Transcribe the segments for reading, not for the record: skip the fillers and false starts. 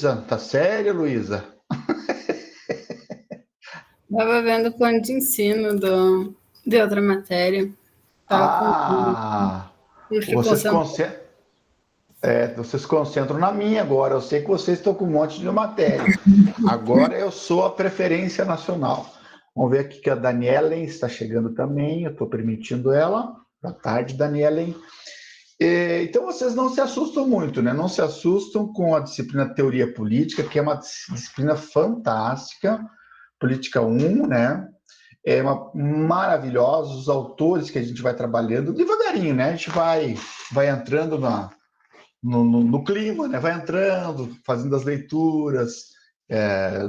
Tá sério, Luísa? Estava vendo o plano de ensino de outra matéria. Estava com Ah, e ficou vocês, sendo. vocês concentram na minha agora. Eu sei que vocês estão com um monte de matéria. Agora eu sou a preferência nacional. Vamos ver aqui que a Danielen está chegando também. Eu estou permitindo ela. Boa tarde, Danielen. Então vocês não se assustam muito, né? Não se assustam com a disciplina Teoria Política, que é uma disciplina fantástica, Política 1, né? Maravilhosa, os autores que a gente vai trabalhando devagarinho, né? A gente vai entrando no clima, né? Vai entrando, fazendo as leituras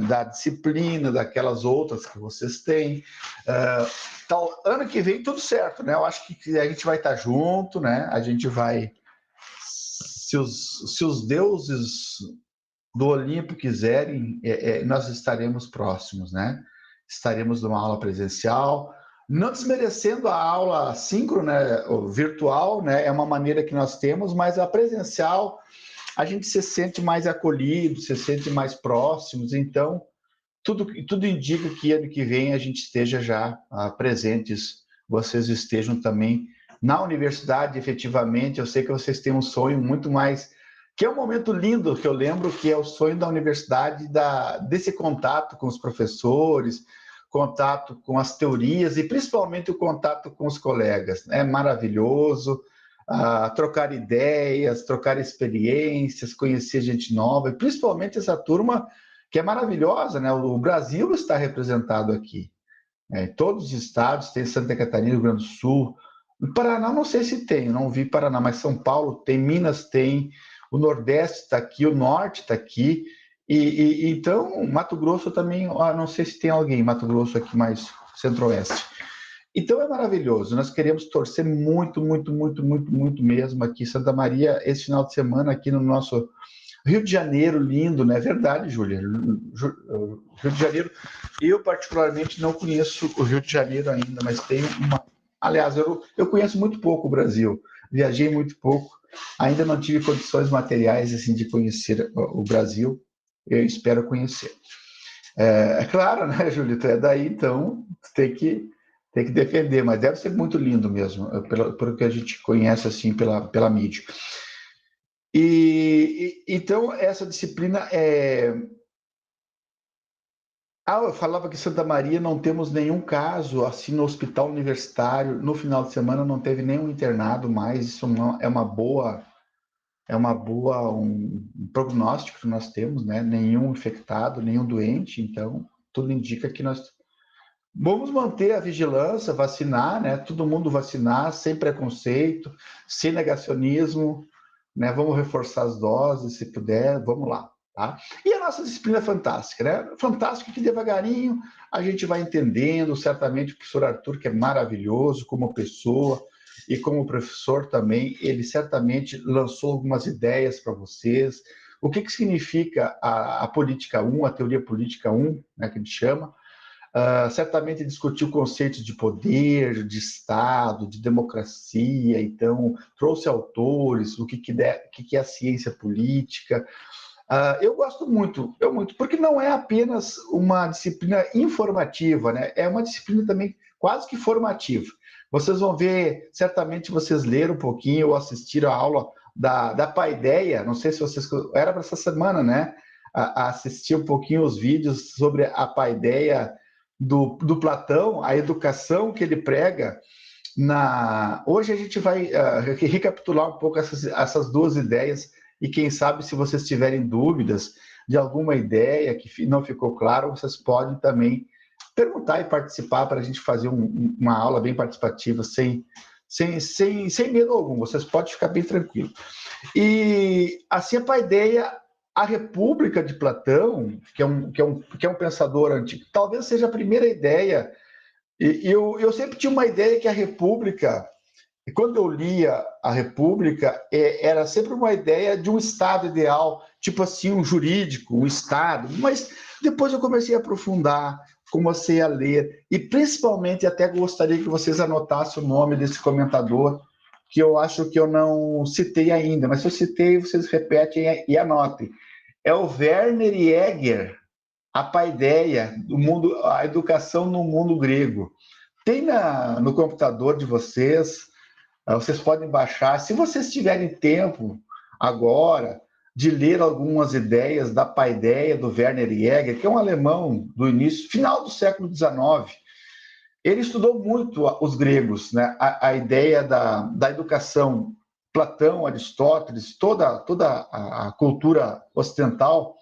da disciplina, daquelas outras que vocês têm. Então, ano que vem tudo certo, né? Eu acho que a gente vai estar junto, né? A gente vai, se os deuses do Olimpo quiserem, nós estaremos próximos, né? Estaremos numa aula presencial, não desmerecendo a aula síncrona, virtual, né? É uma maneira que nós temos, mas a presencial a gente se sente mais acolhido, se sente mais próximos, então tudo indica que ano que vem a gente esteja já presentes, vocês estejam também na universidade, efetivamente. Eu sei que vocês têm um sonho muito mais, que é um momento lindo, que eu lembro que é o sonho da universidade, desse contato com os professores, contato com as teorias e principalmente o contato com os colegas. É maravilhoso, trocar ideias, trocar experiências, conhecer gente nova, e principalmente essa turma que é maravilhosa, né? O Brasil está representado aqui. Todos os estados, tem Santa Catarina, Rio Grande do Sul. No Paraná, não sei se tem, não vi Paraná, mas São Paulo tem, Minas tem, o Nordeste está aqui, o Norte está aqui. Então, Mato Grosso também, não sei se tem alguém, Mato Grosso aqui mais Centro-Oeste. Então é maravilhoso, nós queremos torcer muito, muito, muito, muito, muito mesmo aqui. Santa Maria, esse final de semana, aqui no nosso Rio de Janeiro, lindo, não é verdade, Júlia? Rio de Janeiro, eu particularmente não conheço o Rio de Janeiro ainda, mas tenho uma. Aliás, eu conheço muito pouco o Brasil, viajei muito pouco, ainda não tive condições materiais assim de conhecer o Brasil, eu espero conhecer. É claro, né, Júlia? Tu é daí, então tem que defender, mas deve ser muito lindo mesmo, pelo que a gente conhece assim pela mídia. Então, essa disciplina é. Eu falava que Santa Maria não temos nenhum caso assim no hospital universitário. No final de semana não teve nenhum internado mais. Isso um prognóstico que nós temos, né? Nenhum infectado, nenhum doente. Então, tudo indica que nós vamos manter a vigilância, vacinar, né? Todo mundo vacinar, sem preconceito, sem negacionismo, né? Vamos reforçar as doses, se puder, vamos lá, tá? E a nossa disciplina é fantástica, né? Fantástico que devagarinho a gente vai entendendo, certamente o professor Arthur, que é maravilhoso como pessoa e como professor também, ele certamente lançou algumas ideias para vocês. O que significa a política 1, a teoria política 1, né, que a gente chama, certamente discutiu conceitos de poder, de Estado, de democracia, então trouxe autores, o que é a ciência política. Eu gosto muito, porque não é apenas uma disciplina informativa, né? É uma disciplina também quase que formativa. Vocês vão ver, certamente vocês leram um pouquinho ou assistiram a aula da Paideia, não sei se vocês... Era para essa semana, né? Assistir um pouquinho os vídeos sobre a Paideia do Platão, a educação que ele prega. Hoje a gente vai recapitular um pouco essas duas ideias, e quem sabe, se vocês tiverem dúvidas de alguma ideia que não ficou claro, vocês podem também perguntar e participar para a gente fazer uma aula bem participativa, sem medo algum. Vocês podem ficar bem tranquilos. E assim, a Paideia, a República de Platão, que é um pensador antigo, talvez seja a primeira ideia. E eu sempre tinha uma ideia que a República, e quando eu lia a República, era sempre uma ideia de um Estado ideal, tipo assim, um jurídico, um Estado. Mas depois eu comecei a aprofundar, comecei a ler, e principalmente até gostaria que vocês anotassem o nome desse comentador, que eu acho que eu não citei ainda, mas se eu citei, vocês repetem e anotem. é o Werner Jäger, a paideia do mundo, a educação no mundo grego. Tem no computador de vocês, vocês podem baixar. Se vocês tiverem tempo agora de ler algumas ideias da paideia do Werner Jäger, que é um alemão do início, final do século XIX, ele estudou muito os gregos, né? A ideia da educação, Platão, Aristóteles, toda a cultura ocidental.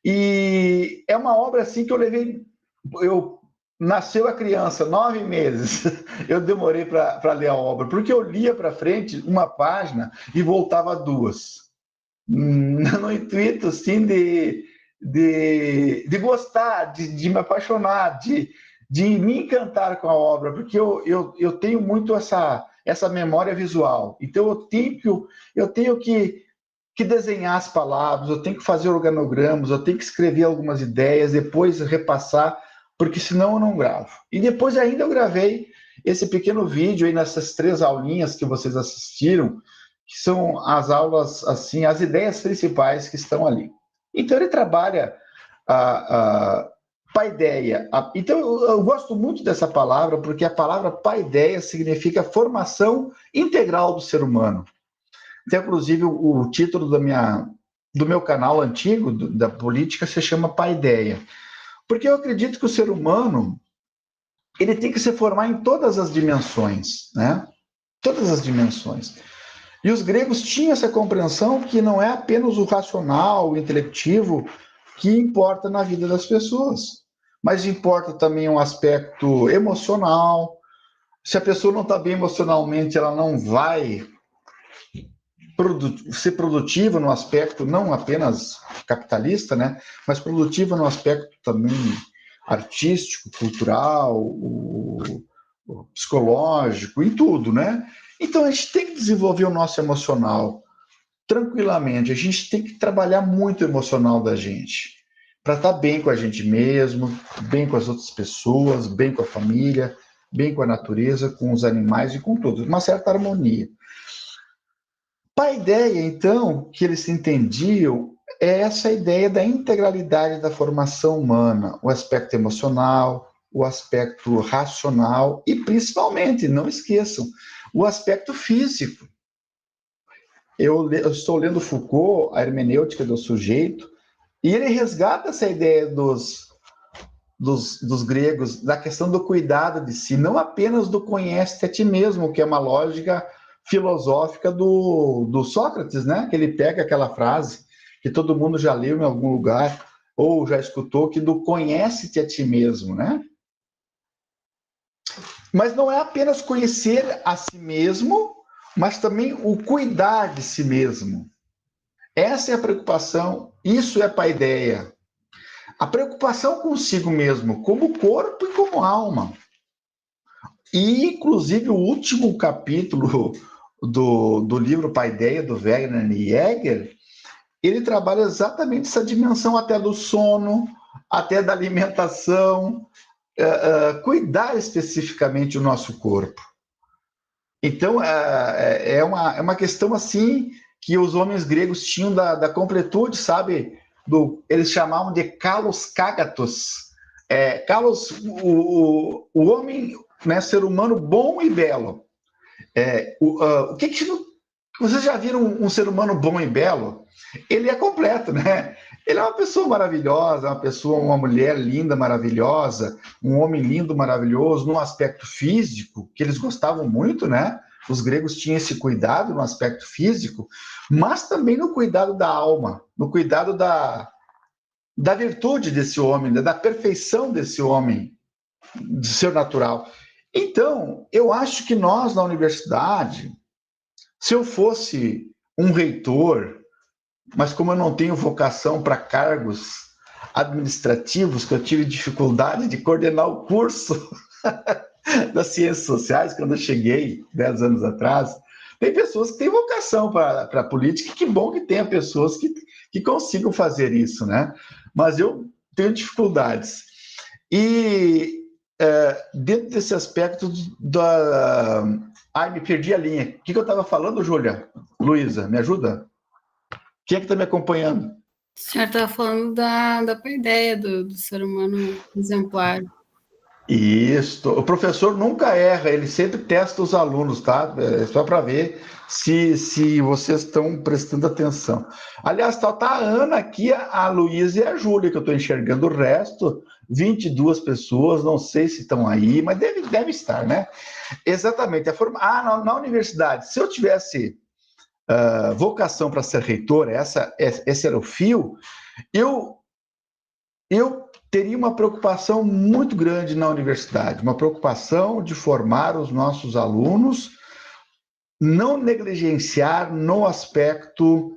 E é uma obra assim que nasceu a criança, 9 meses, eu demorei para ler a obra, porque eu lia para frente uma página e voltava 2. No intuito, assim, de gostar, de me apaixonar, de me encantar com a obra, porque eu tenho muito essa memória visual. Então, eu tenho que desenhar as palavras, eu tenho que fazer organogramas, eu tenho que escrever algumas ideias, depois repassar, porque senão eu não gravo. E depois ainda eu gravei esse pequeno vídeo aí nessas 3 aulinhas que vocês assistiram, que são as aulas, assim, as ideias principais que estão ali. Então ele trabalha a paideia. Então eu gosto muito dessa palavra, porque a palavra paideia significa formação integral do ser humano. Até, inclusive, o título do meu canal antigo, da política, se chama Paideia. Porque eu acredito que o ser humano ele tem que se formar em todas as dimensões, né? Todas as dimensões. E os gregos tinham essa compreensão que não é apenas o racional, o intelectivo, que importa na vida das pessoas, mas importa também um aspecto emocional. Se a pessoa não está bem emocionalmente, ela não vai ser produtiva no aspecto não apenas capitalista, né, mas produtiva no aspecto também artístico, cultural, o psicológico, em tudo, né? Então a gente tem que desenvolver o nosso emocional tranquilamente. A gente tem que trabalhar muito o emocional da gente para estar bem com a gente mesmo, bem com as outras pessoas, bem com a família, bem com a natureza, com os animais e com tudo. Uma certa harmonia. A ideia, então, que eles entendiam é essa ideia da integralidade da formação humana, o aspecto emocional, o aspecto racional e, principalmente, não esqueçam, o aspecto físico. Eu estou lendo Foucault, a hermenêutica do sujeito, e ele resgata essa ideia dos gregos, da questão do cuidado de si, não apenas do conhece-te a ti mesmo, que é uma lógica filosófica do Sócrates, né? Que ele pega aquela frase que todo mundo já leu em algum lugar ou já escutou, que do conhece-te a ti mesmo, né? Mas não é apenas conhecer a si mesmo, mas também o cuidar de si mesmo. Essa é a preocupação, isso é paideia. A preocupação consigo mesmo, como corpo e como alma. E, inclusive, o último capítulo do livro Paideia, do Werner Jäger, ele trabalha exatamente essa dimensão até do sono, até da alimentação, cuidar especificamente do nosso corpo. Então, é uma questão assim que os homens gregos tinham da completude, sabe? Eles chamavam de kalos kagatos. Kalos, o homem, né, ser humano bom e belo. Vocês já viram um ser humano bom e belo? Ele é completo, né? Ele é uma pessoa maravilhosa, uma mulher linda, maravilhosa, um homem lindo, maravilhoso, no aspecto físico, que eles gostavam muito, né? Os gregos tinham esse cuidado no aspecto físico, mas também no cuidado da alma, no cuidado da virtude desse homem, da perfeição desse homem, de ser natural. Então, eu acho que nós, na universidade, se eu fosse um reitor, mas como eu não tenho vocação para cargos administrativos, que eu tive dificuldade de coordenar o curso das ciências sociais quando eu cheguei 10 anos atrás, tem pessoas que têm vocação para política, que bom que tenha pessoas que consigam fazer isso, né? Mas eu tenho dificuldades. E dentro desse aspecto da... Ai, me perdi a linha. O que eu estava falando, Júlia? Luísa, me ajuda? Quem é que está me acompanhando? senhor estava falando da paideia do ser humano exemplar. Isso. O professor nunca erra, ele sempre testa os alunos, tá? É só para ver se vocês estão prestando atenção. Aliás, tá a Ana aqui, a Luísa e a Júlia, que eu estou enxergando. O resto, 22 pessoas, não sei se estão aí, mas deve estar, né? Exatamente. Na universidade, se eu tivesse vocação para ser reitor, esse era o fio, eu teria uma preocupação muito grande na universidade, uma preocupação de formar os nossos alunos, não negligenciar no aspecto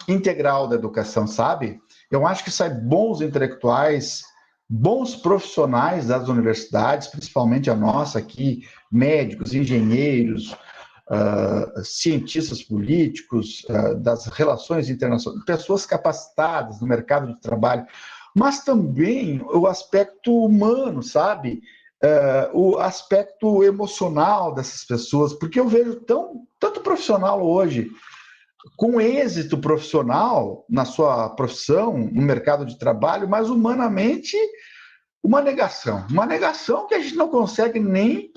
integral da educação, sabe? Eu acho que sai bons intelectuais, bons profissionais das universidades, principalmente a nossa aqui, médicos, engenheiros, cientistas políticos, das relações internacionais, pessoas capacitadas no mercado de trabalho, mas também o aspecto humano, sabe? O aspecto emocional dessas pessoas, porque eu vejo tanto profissional hoje com êxito profissional na sua profissão, no mercado de trabalho, mas humanamente uma negação que a gente não consegue nem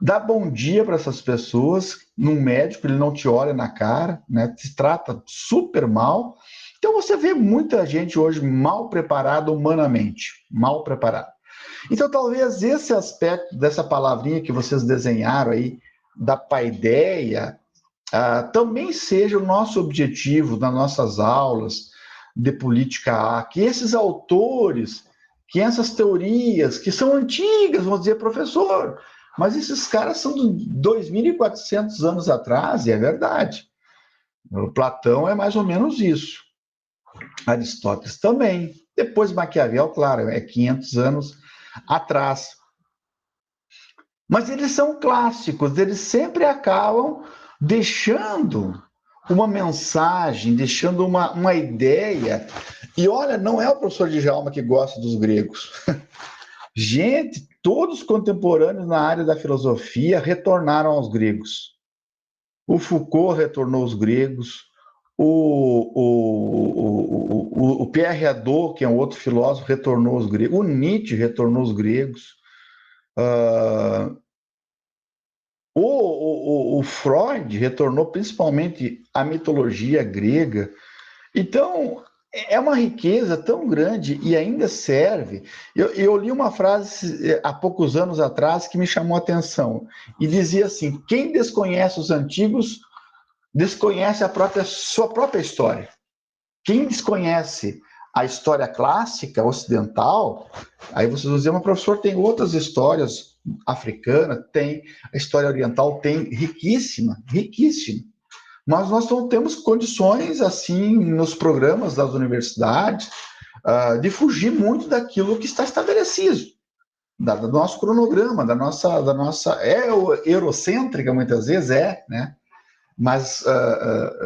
dar bom dia para essas pessoas. Num médico, ele não te olha na cara, né? Te trata super mal. Então você vê muita gente hoje mal preparada humanamente, mal preparada. Então talvez esse aspecto dessa palavrinha que vocês desenharam aí, da paideia, também seja o nosso objetivo nas nossas aulas de política A, que esses autores, que essas teorias, que são antigas, vamos dizer, professor, mas esses caras são de 2.400 anos atrás, e é verdade. O Platão é mais ou menos isso. Aristóteles também. Depois Maquiavel, claro, é 500 anos atrás. Mas eles são clássicos, eles sempre acabam deixando uma mensagem, deixando uma ideia. E olha, não é o professor Djalma que gosta dos gregos. Gente, todos contemporâneos na área da filosofia retornaram aos gregos. O Foucault retornou aos gregos, o Pierre Hadot, que é um outro filósofo, retornou aos gregos, o Nietzsche retornou aos gregos, o Freud retornou principalmente à mitologia grega. Então, é uma riqueza tão grande e ainda serve. Eu li uma frase há poucos anos atrás que me chamou a atenção e dizia assim: quem desconhece os antigos desconhece sua própria história. Quem desconhece a história clássica ocidental, aí vocês vão dizer, mas professor, tem outras histórias africanas, tem a história oriental, tem riquíssima, riquíssima. Mas nós não temos condições, assim, nos programas das universidades, de fugir muito daquilo que está estabelecido, do nosso cronograma, da nossa eurocêntrica, muitas vezes né? Mas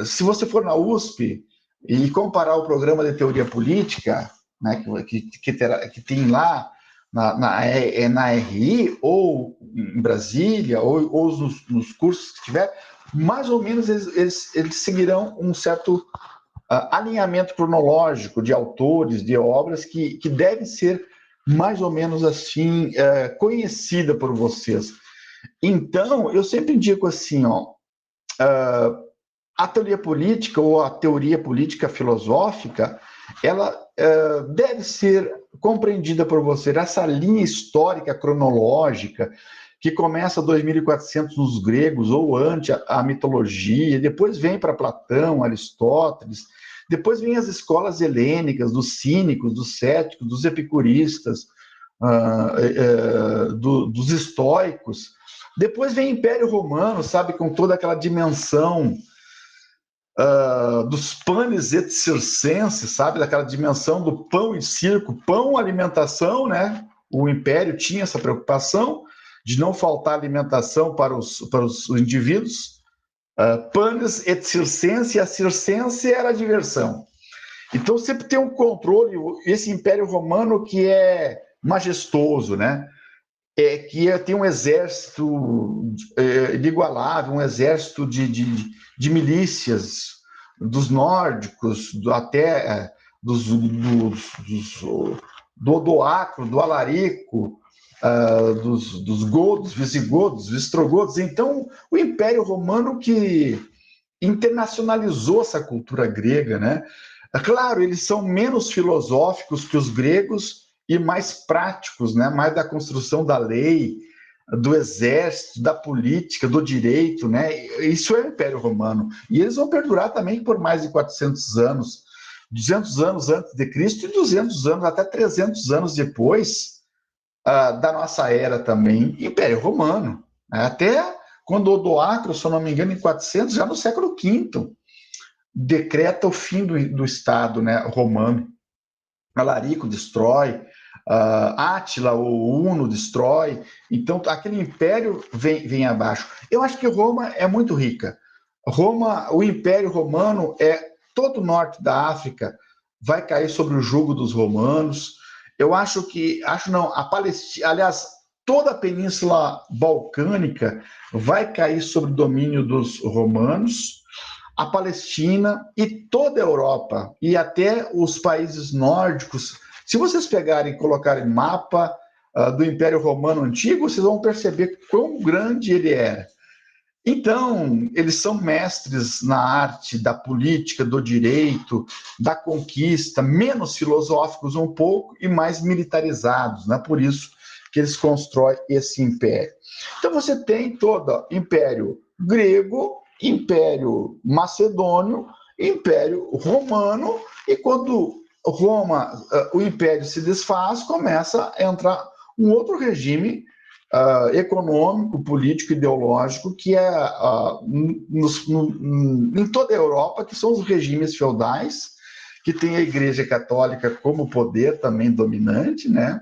se você for na USP e comparar o programa de teoria política, né, que tem lá na RI, ou em Brasília, ou nos cursos que tiver, mais ou menos eles seguirão um certo alinhamento cronológico de autores, de obras que devem ser mais ou menos assim conhecida por vocês. Então, eu sempre indico assim, ó, a teoria política ou a teoria política filosófica, ela deve ser compreendida por você. Essa linha histórica cronológica que começa 2.400 nos gregos ou antes a mitologia, depois vem para Platão, Aristóteles, depois vem as escolas helênicas, dos cínicos, dos céticos, dos epicuristas, dos estoicos. Depois vem o Império Romano, sabe, com toda aquela dimensão dos panes et circenses, sabe, daquela dimensão do pão e circo, pão, alimentação, né? O Império tinha essa preocupação de não faltar alimentação para os indivíduos. Panes et circenses, e a circense era a diversão. Então sempre tem um controle, esse Império Romano que é majestoso, né? Que tem um exército inigualável, um exército de milícias, dos nórdicos, até do Odoacro, do Alarico, dos godos, visigodos, vistrogodos. Então, o Império Romano que internacionalizou essa cultura grega, né? É claro, eles são menos filosóficos que os gregos e mais práticos, né? Mais da construção da lei, do exército, da política, do direito, né? Isso é o Império Romano. E eles vão perdurar também por mais de 400 anos, 200 anos antes de Cristo e 200 anos, até 300 anos depois da nossa era também, Império Romano. Até quando Odoacro, se eu não me engano, em 400, já no século V, decreta o fim do Estado, né, romano. Alarico destrói, Átila, o Uno, destrói. Então, aquele império vem abaixo. Eu acho que Roma é muito rica. O Império Romano todo o norte da África vai cair sobre o jugo dos romanos. Eu acho não, a Palestina, aliás, toda a Península Balcânica vai cair sob o domínio dos romanos. A Palestina e toda a Europa, e até os países nórdicos. Se vocês pegarem e colocarem mapa do Império Romano Antigo, vocês vão perceber quão grande ele era. Então, eles são mestres na arte da política, do direito, da conquista, menos filosóficos um pouco e mais militarizados, né? Por isso que eles constroem esse império. Então, você tem todo o Império Grego, Império Macedônio, Império Romano, e quando o Império se desfaz, começa a entrar um outro regime econômico, político, ideológico, que é em toda a Europa, que são os regimes feudais, que tem a Igreja Católica como poder também dominante, né?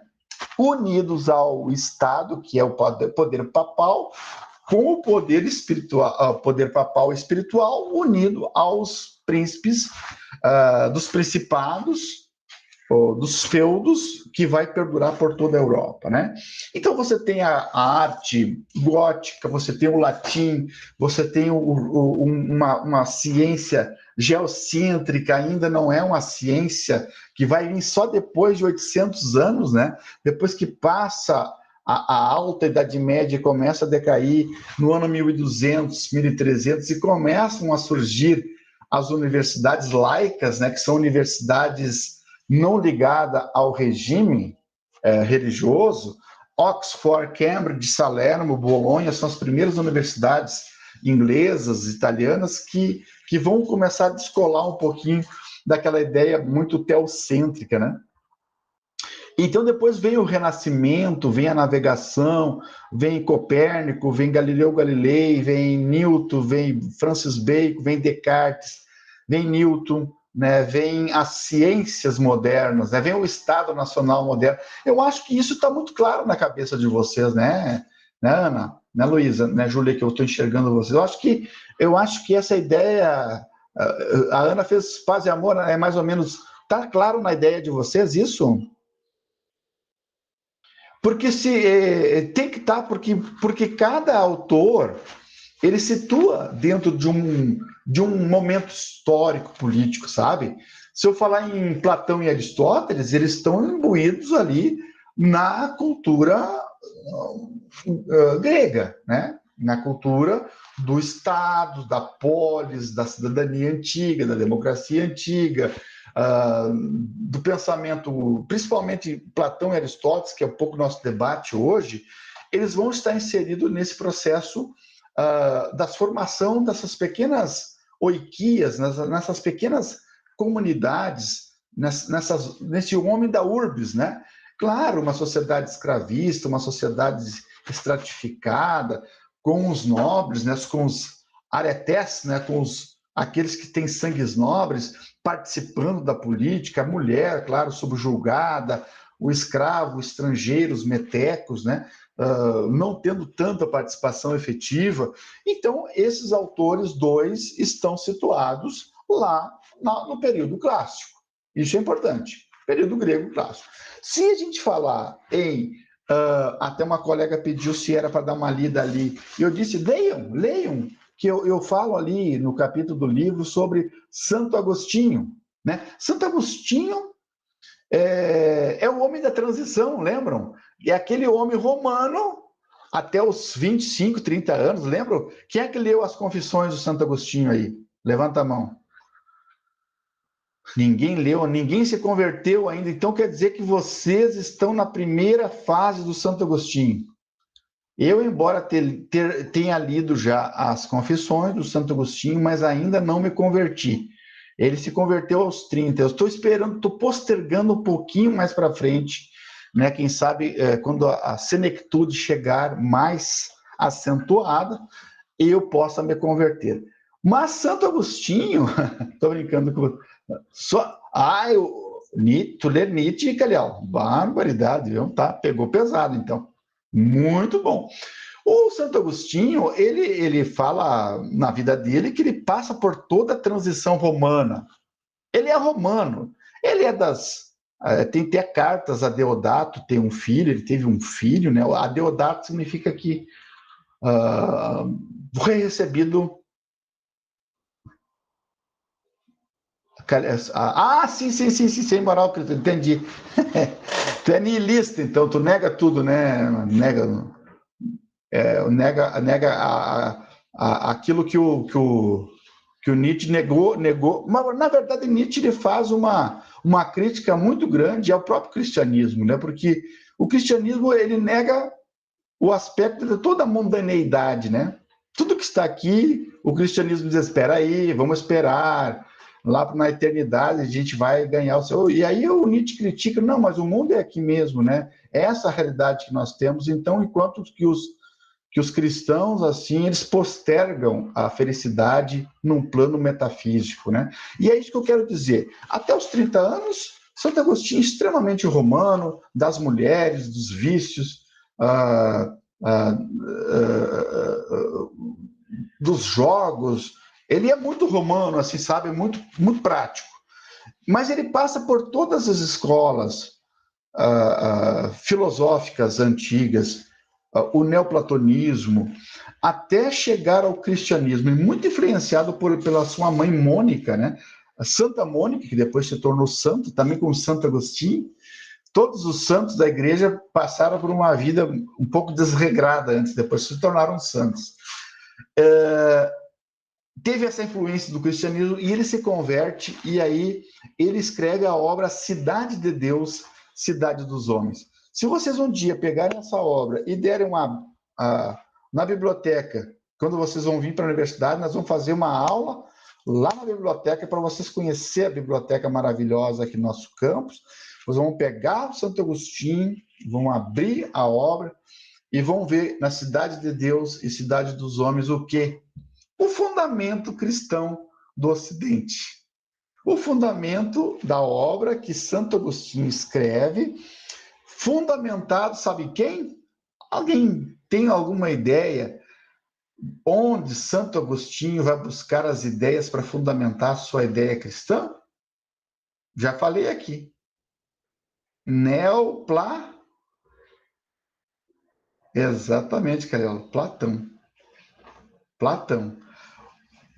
Unidos ao Estado, que é o poder papal, com o poder espiritual, poder papal espiritual unido aos príncipes dos principados, dos feudos, que vai perdurar por toda a Europa, né? Então você tem a arte gótica, você tem o latim, você tem uma ciência geocêntrica, ainda não é uma ciência que vai vir só depois de 800 anos, né? Depois que passa a alta Idade Média e começa a decair no ano 1200, 1300, e começam a surgir as universidades laicas, né, que são universidades não ligadas ao regime religioso. Oxford, Cambridge, Salerno, Bolonha são as primeiras universidades inglesas, italianas, que vão começar a descolar um pouquinho daquela ideia muito teocêntrica, né? Então, depois vem o Renascimento, vem a navegação, vem Copérnico, vem Galileu Galilei, vem Newton, vem Francis Bacon, vem Descartes, vem Newton, né? Vem as ciências modernas, né? Vem o Estado Nacional moderno. Eu acho que isso está muito claro na cabeça de vocês, né, Ana, né, Luísa, né, Júlia, que eu estou enxergando vocês. Eu acho que essa ideia, a Ana fez Paz e Amor, é mais ou menos, está claro na ideia de vocês isso? Porque tem que estar, porque cada autor ele situa dentro de um momento histórico, político, sabe? Se eu falar em Platão e Aristóteles, eles estão imbuídos ali na cultura grega, né? Na cultura do Estado, da polis, da cidadania antiga, da democracia antiga, do pensamento, principalmente Platão e Aristóteles, que é um pouco nosso debate hoje, eles vão estar inseridos nesse processo da formação dessas pequenas oikias, nessas pequenas comunidades, nesse homem da urbis, né? Claro, uma sociedade escravista, uma sociedade estratificada, com os nobres, né? Com os aretés, né? Com aqueles que têm sangues nobres, participando da política, a mulher, claro, subjugada, o escravo, o estrangeiro, os metecos, né? Não tendo tanta participação efetiva. Então, esses autores dois estão situados lá no período clássico. Isso é importante, período grego clássico. Se a gente falar em... até uma colega pediu se era para dar uma lida ali, e eu disse, leiam, que eu falo ali no capítulo do livro sobre Santo Agostinho, né? Santo Agostinho é o homem da transição, lembram? É aquele homem romano até os 25, 30 anos, lembram? Quem é que leu as Confissões do Santo Agostinho aí? Levanta a mão. Ninguém leu, ninguém se converteu ainda. Então quer dizer que vocês estão na primeira fase do Santo Agostinho. Eu, embora tenha lido já as Confissões do Santo Agostinho, mas ainda não me converti. Ele se converteu aos 30. Eu estou esperando, estou postergando um pouquinho mais para frente, né? Quem sabe quando a senectude chegar mais acentuada, eu possa me converter. Mas Santo Agostinho, estou brincando com tu lê Nietzsche, Calhau, barbaridade, viu? Tá, pegou pesado, então. Muito bom. O Santo Agostinho, ele fala na vida dele que ele passa por toda a transição romana. Ele é romano. Ele é tem até cartas a Deodato, tem um filho, ele teve um filho, né? A Deodato significa que foi recebido. Sim, moral, entendi. Tu é niilista, então, tu nega tudo, né? Nega aquilo que o Nietzsche negou. Mas, na verdade, Nietzsche ele faz uma crítica muito grande ao próprio cristianismo, né? Porque o cristianismo ele nega o aspecto de toda a mundaneidade, né? Tudo que está aqui, o cristianismo diz, espera aí, vamos esperar, lá na eternidade a gente vai ganhar o céu. E aí o Nietzsche critica, não, mas o mundo é aqui mesmo, né? É essa a realidade que nós temos. Então, enquanto que os cristãos, assim, eles postergam a felicidade num plano metafísico, né? E é isso que eu quero dizer. Até os 30 anos, Santo Agostinho extremamente romano, das mulheres, dos vícios, dos jogos. Ele é muito romano, assim, sabe? Muito, muito prático. Mas ele passa por todas as escolas filosóficas antigas, o neoplatonismo, até chegar ao cristianismo, e muito influenciado pela sua mãe Mônica, né? A Santa Mônica, que depois se tornou santo, também como Santo Agostinho. Todos os santos da igreja passaram por uma vida um pouco desregrada antes, depois se tornaram santos. Teve essa influência do cristianismo e ele se converte, e aí ele escreve a obra Cidade de Deus, Cidade dos Homens. Se vocês um dia pegarem essa obra e derem na biblioteca, quando vocês vão vir para a universidade, nós vamos fazer uma aula lá na biblioteca para vocês conhecerem a biblioteca maravilhosa aqui no nosso campus. Vocês vão pegar o Santo Agostinho, vão abrir a obra e vão ver na Cidade de Deus e Cidade dos Homens o quê? O fundamento cristão do Ocidente. O fundamento da obra que Santo Agostinho escreve, fundamentado, sabe quem? Alguém tem alguma ideia onde Santo Agostinho vai buscar as ideias para fundamentar a sua ideia cristã? Já falei aqui. Exatamente, Carela. Platão.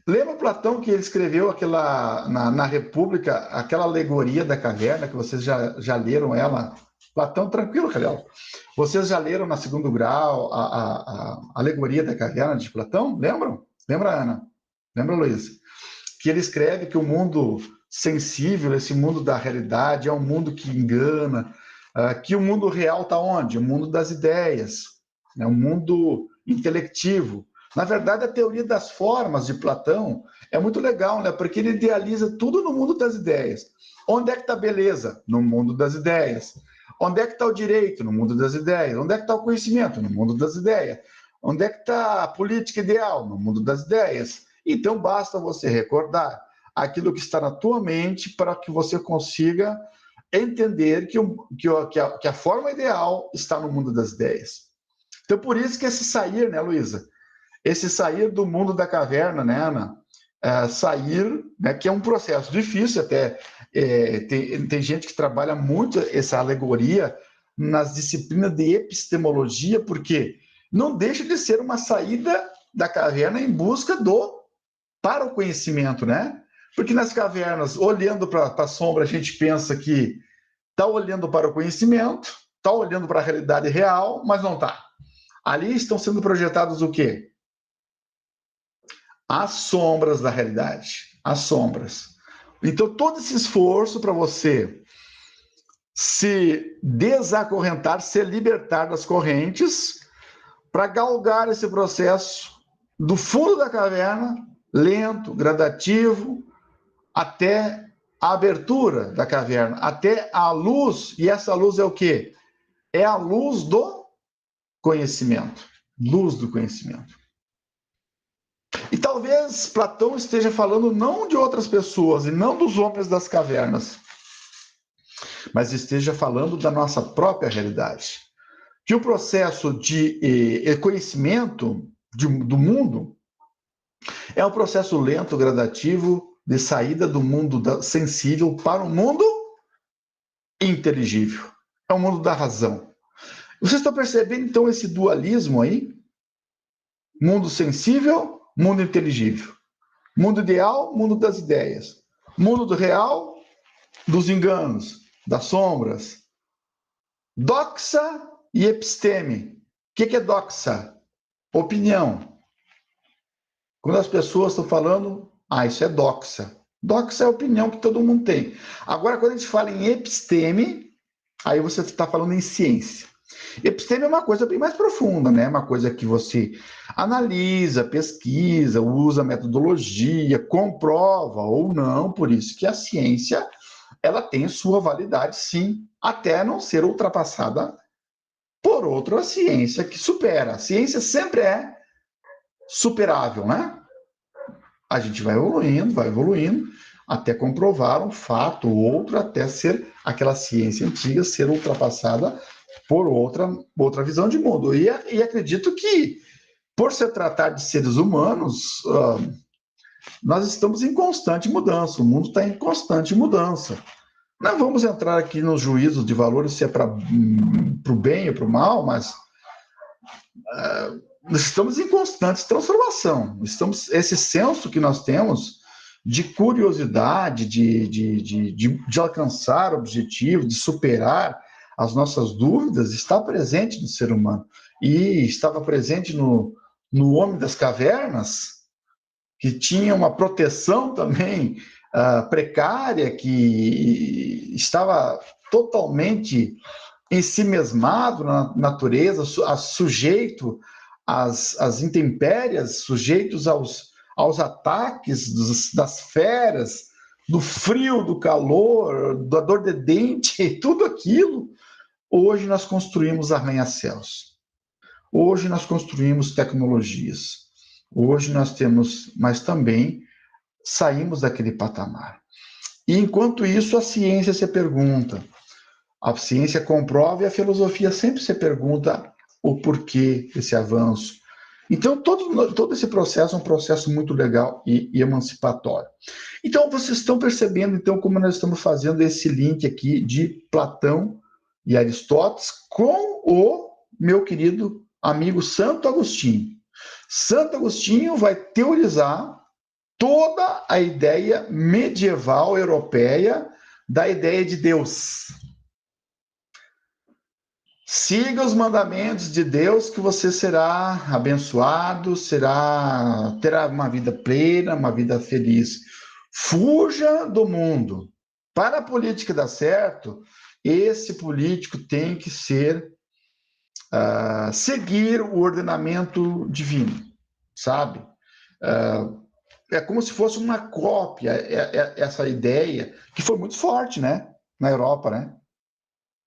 Lembra Platão que ele escreveu na República, aquela alegoria da caverna, que vocês já leram ela? Platão, tranquilo, Calhau. Vocês já leram na segundo grau a alegoria da caverna de Platão? Lembram? Lembra, Ana? Lembra, Luiz? Que ele escreve que o mundo sensível, esse mundo da realidade, é um mundo que engana, que o mundo real está onde? O mundo das ideias, é um mundo intelectivo. Na verdade, a teoria das formas de Platão é muito legal, né? Porque ele idealiza tudo no mundo das ideias. Onde é que está a beleza? No mundo das ideias. Onde é que está o direito? No mundo das ideias. Onde é que está o conhecimento? No mundo das ideias. Onde é que está a política ideal? No mundo das ideias. Então, basta você recordar aquilo que está na tua mente para que você consiga entender que a forma ideal está no mundo das ideias. Então, por isso que esse sair, né, Luísa? Esse sair do mundo da caverna, né, Ana? Sair, né, que é um processo difícil até. Tem gente que trabalha muito essa alegoria nas disciplinas de epistemologia, porque não deixa de ser uma saída da caverna em busca para o conhecimento, né? Porque nas cavernas, olhando para a sombra, a gente pensa que está olhando para o conhecimento, está olhando para a realidade real, mas não está. Ali estão sendo projetados o quê? As sombras da realidade. As sombras. Então, todo esse esforço para você se desacorrentar, se libertar das correntes, para galgar esse processo do fundo da caverna, lento, gradativo, até a abertura da caverna, até a luz, e essa luz é o quê? É a luz do conhecimento. Luz do conhecimento. E talvez Platão esteja falando não de outras pessoas e não dos homens das cavernas, mas esteja falando da nossa própria realidade. Que o processo de conhecimento do mundo é um processo lento, gradativo, de saída do mundo sensível para o mundo inteligível. É o mundo da razão. Vocês estão percebendo, então, esse dualismo aí? Mundo sensível, mundo inteligível. Mundo ideal, mundo das ideias. Mundo do real, dos enganos, das sombras. Doxa e episteme. O que é doxa? Opinião. Quando as pessoas estão falando, isso é doxa. Doxa é a opinião que todo mundo tem. Agora, quando a gente fala em episteme, aí você está falando em ciência. Episteme é uma coisa bem mais profunda, né? Uma coisa que você analisa, pesquisa, usa metodologia, comprova ou não. Por isso que a ciência, ela tem sua validade, sim, até não ser ultrapassada por outra ciência que supera. A ciência sempre é superável, né? A gente vai evoluindo, até comprovar um fato ou outro, até ser aquela ciência antiga ser ultrapassada por outra visão de mundo. E acredito que, por se tratar de seres humanos, nós estamos em constante mudança, o mundo está em constante mudança. Não vamos entrar aqui nos juízos de valores se é para o bem ou para o mal, mas nós estamos em constante transformação. Esse senso que nós temos de curiosidade, de alcançar objetivos, de superar as nossas dúvidas, está presente no ser humano. E estava presente no homem das cavernas, que tinha uma proteção também precária, que estava totalmente ensimesmado na natureza, sujeito às intempéries, sujeitos aos ataques das feras, do frio, do calor, da dor de dente, tudo aquilo. Hoje nós construímos arranha-céus. Hoje nós construímos tecnologias. Hoje nós temos, mas também saímos daquele patamar. E enquanto isso, a ciência se pergunta, a ciência comprova e a filosofia sempre se pergunta o porquê desse avanço. Então, todo esse processo é um processo muito legal e emancipatório. Então, vocês estão percebendo, então, como nós estamos fazendo esse link aqui de Platão e Aristóteles com o meu querido amigo Santo Agostinho. Santo Agostinho vai teorizar toda a ideia medieval europeia da ideia de Deus. Siga os mandamentos de Deus que você será abençoado, terá uma vida plena, uma vida feliz. Fuja do mundo. Para a política dar certo, esse político tem que seguir o ordenamento divino, sabe? É como se fosse uma cópia, essa ideia, que foi muito forte, né? Na Europa, né?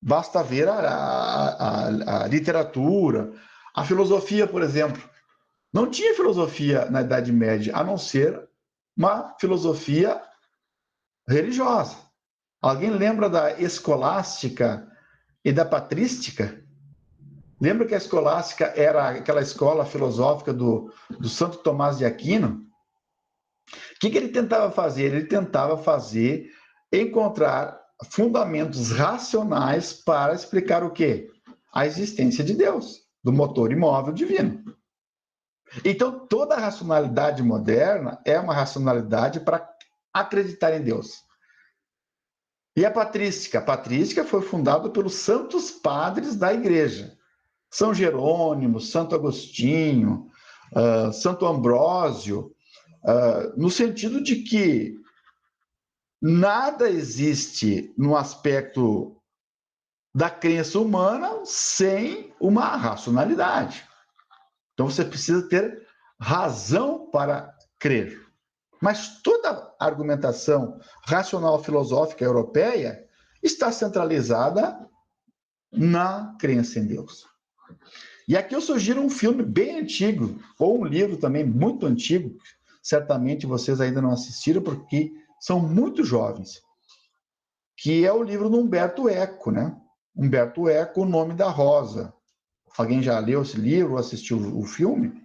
Basta ver a literatura, a filosofia, por exemplo. Não tinha filosofia na Idade Média, a não ser uma filosofia religiosa. Alguém lembra da escolástica e da patrística? Lembra que a escolástica era aquela escola filosófica do Santo Tomás de Aquino? O que ele tentava fazer? Ele tentava encontrar fundamentos racionais para explicar o quê? A existência de Deus, do motor imóvel divino. Então, toda a racionalidade moderna é uma racionalidade para acreditar em Deus. E a patrística foi fundada pelos santos padres da igreja. São Jerônimo, Santo Agostinho, Santo Ambrósio, no sentido de que nada existe no aspecto da crença humana sem uma racionalidade. Então você precisa ter razão para crer. Mas toda a argumentação racional filosófica europeia está centralizada na crença em Deus. E aqui eu sugiro um filme bem antigo, ou um livro também muito antigo, certamente vocês ainda não assistiram, porque são muito jovens, que é o livro do Humberto Eco, né? Humberto Eco, O Nome da Rosa. Alguém já leu esse livro ou assistiu o filme?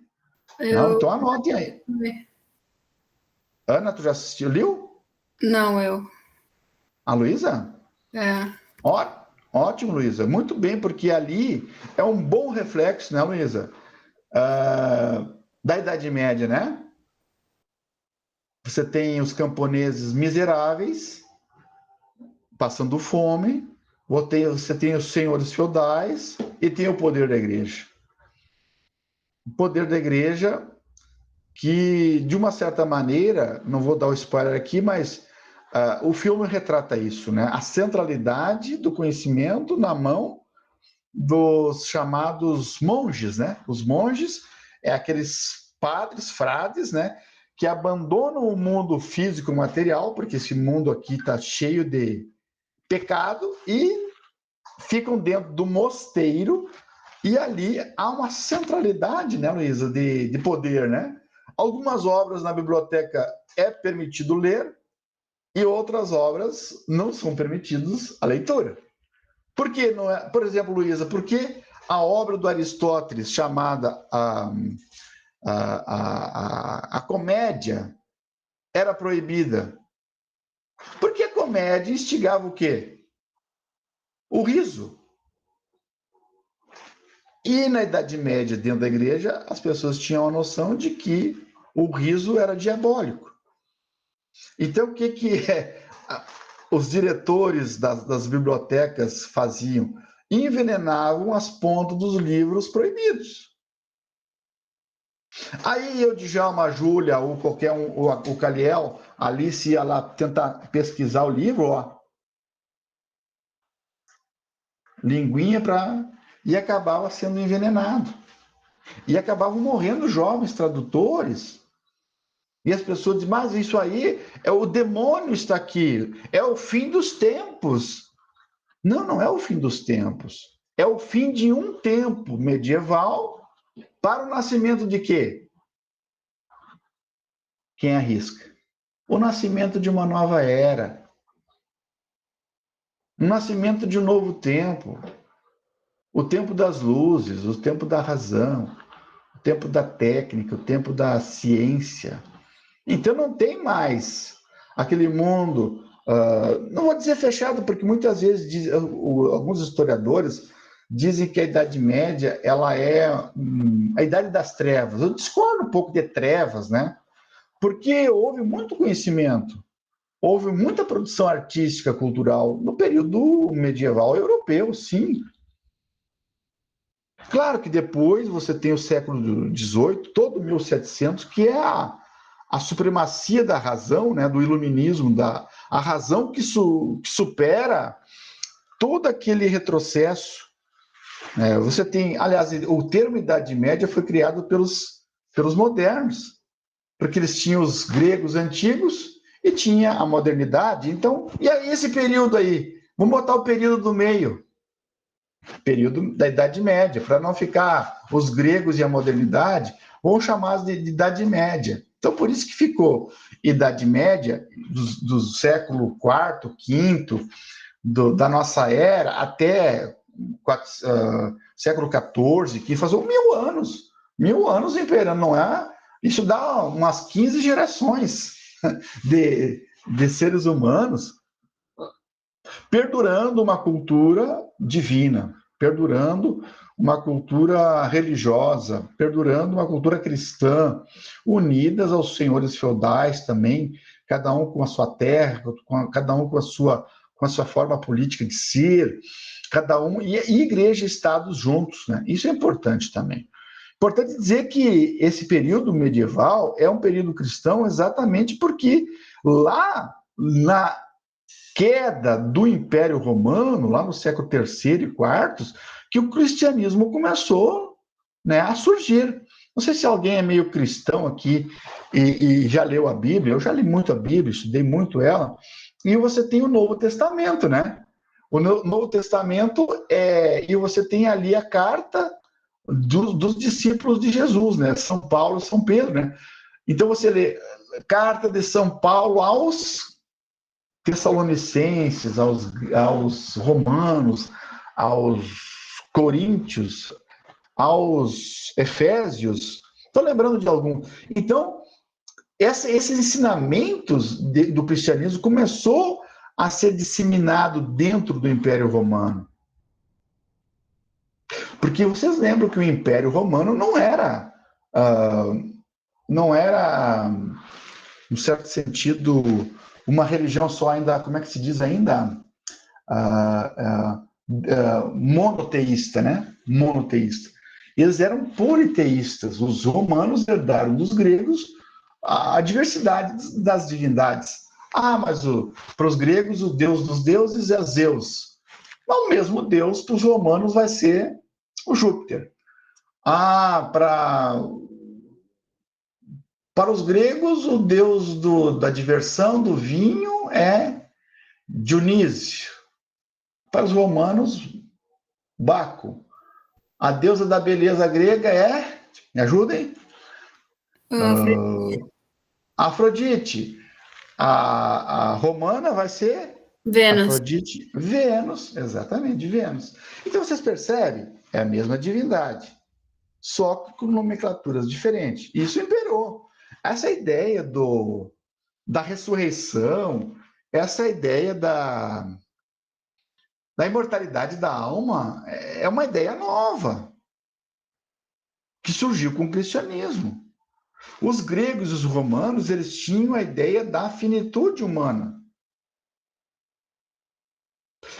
Não? Então anotem aí. Ana, tu já assistiu? Leu? Não, eu. A Luísa? É. Ótimo, Luísa. Muito bem, porque ali é um bom reflexo, né, Luísa? Da Idade Média, né? Você tem os camponeses miseráveis, passando fome, você tem os senhores feudais e tem o poder da igreja. O poder da igreja que, de uma certa maneira, não vou dar o spoiler aqui, mas o filme retrata isso, né? A centralidade do conhecimento na mão dos chamados monges, né? Os monges é aqueles padres, frades, né? Que abandonam o mundo físico material, porque esse mundo aqui está cheio de pecado, e ficam dentro do mosteiro, e ali há uma centralidade, né, Luísa, de poder, né? Algumas obras na biblioteca é permitido ler, e outras obras não são permitidas a leitura. Por que não é? Por exemplo, Luísa, por que a obra do Aristóteles, chamada a comédia, era proibida? Porque a comédia instigava o quê? O riso. E na Idade Média, dentro da igreja, as pessoas tinham a noção de que o riso era diabólico. Então, o que os diretores das bibliotecas faziam? Envenenavam as pontas dos livros proibidos. Aí eu, Djalma, a Júlia, ou qualquer um, o Caliel, Alice ia lá tentar pesquisar o livro, ó. Linguinha para... E acabava sendo envenenado. E acabavam morrendo jovens tradutores. E as pessoas dizem, mas isso aí, o demônio está aqui, é o fim dos tempos. Não, não é o fim dos tempos. É o fim de um tempo medieval para o nascimento de quê? Quem arrisca? O nascimento de uma nova era. O nascimento de um novo tempo. O tempo das luzes, o tempo da razão, o tempo da técnica, o tempo da ciência. Então não tem mais aquele mundo, não vou dizer fechado, porque muitas vezes alguns historiadores dizem que a Idade Média ela é a Idade das Trevas. Eu discordo um pouco de trevas, né? Porque houve muito conhecimento, houve muita produção artística, cultural no período medieval europeu, sim. Claro que depois você tem o século XVIII, todo 1700, que é a supremacia da razão, né, do iluminismo, a razão que supera todo aquele retrocesso. Você tem, aliás, o termo Idade Média foi criado pelos modernos, porque eles tinham os gregos antigos e tinha a modernidade. Então, e aí esse período aí? Vamos botar o período do meio. Período da Idade Média, para não ficar os gregos e a modernidade, vamos chamar de Idade Média. Então, por isso que ficou Idade Média, do século IV, V, da nossa era, até século XIV, que faz 1000 anos. 1000 anos imperando, não é? Isso dá umas 15 gerações de seres humanos perdurando uma cultura divina. perdurando uma cultura religiosa, perdurando uma cultura cristã, unidas aos senhores feudais também, cada um com a sua terra, cada um com a sua forma política de ser, cada um, e igreja e Estado juntos, né? Isso é importante também. Importante dizer que esse período medieval é um período cristão exatamente porque lá na queda do Império Romano, lá no século III e IV, que o cristianismo começou, né, a surgir. Não sei se alguém é meio cristão aqui e já leu a Bíblia. Eu já li muito a Bíblia, estudei muito ela. E você tem o Novo Testamento, né? O Novo Testamento e você tem ali a carta dos discípulos de Jesus, né? São Paulo e São Pedro, né? Então você lê carta de São Paulo aos Tessalonicenses, aos romanos, aos coríntios, aos efésios. Estou lembrando de algum. Então, esses ensinamentos do cristianismo começou a ser disseminado dentro do Império Romano. Porque vocês lembram que o Império Romano não era, no certo sentido, uma religião só ainda, como é que se diz ainda? Monoteísta, né? Monoteísta. Eles eram politeístas. Os romanos herdaram dos gregos a diversidade das divindades. Mas para os gregos o deus dos deuses é Zeus. O mesmo deus para os romanos vai ser o Júpiter. Para os gregos o deus da diversão, do vinho é Dionísio. Para os romanos, Baco. A deusa da beleza grega é, me ajudem? Afrodite. A romana vai ser Vênus. Afrodite, Vênus, exatamente, Vênus. Então vocês percebem, é a mesma divindade, só que com nomenclaturas diferentes. Isso imperou. Essa ideia da ressurreição, essa ideia da imortalidade da alma é uma ideia nova que surgiu com o cristianismo. Os gregos e os romanos, eles tinham a ideia da finitude humana.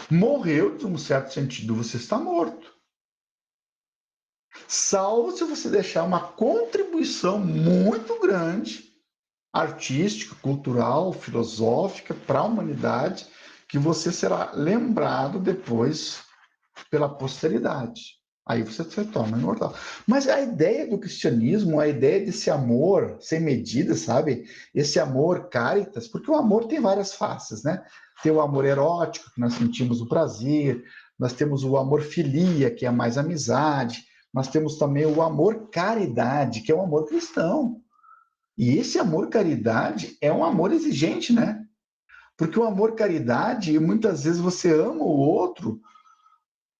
Morreu, de um certo sentido, você está morto. Salvo se você deixar uma contribuição muito grande, artística, cultural, filosófica, para a humanidade, que você será lembrado depois pela posteridade. Aí você se torna imortal. Mas a ideia do cristianismo, a ideia desse amor sem medida, sabe? Esse amor caritas, porque o amor tem várias faces, né? Tem o amor erótico, que nós sentimos o prazer, nós temos o amor filia, que é mais amizade, nós temos também o amor caridade, que é o amor cristão. E esse amor caridade é um amor exigente, né? Porque o amor caridade, muitas vezes você ama o outro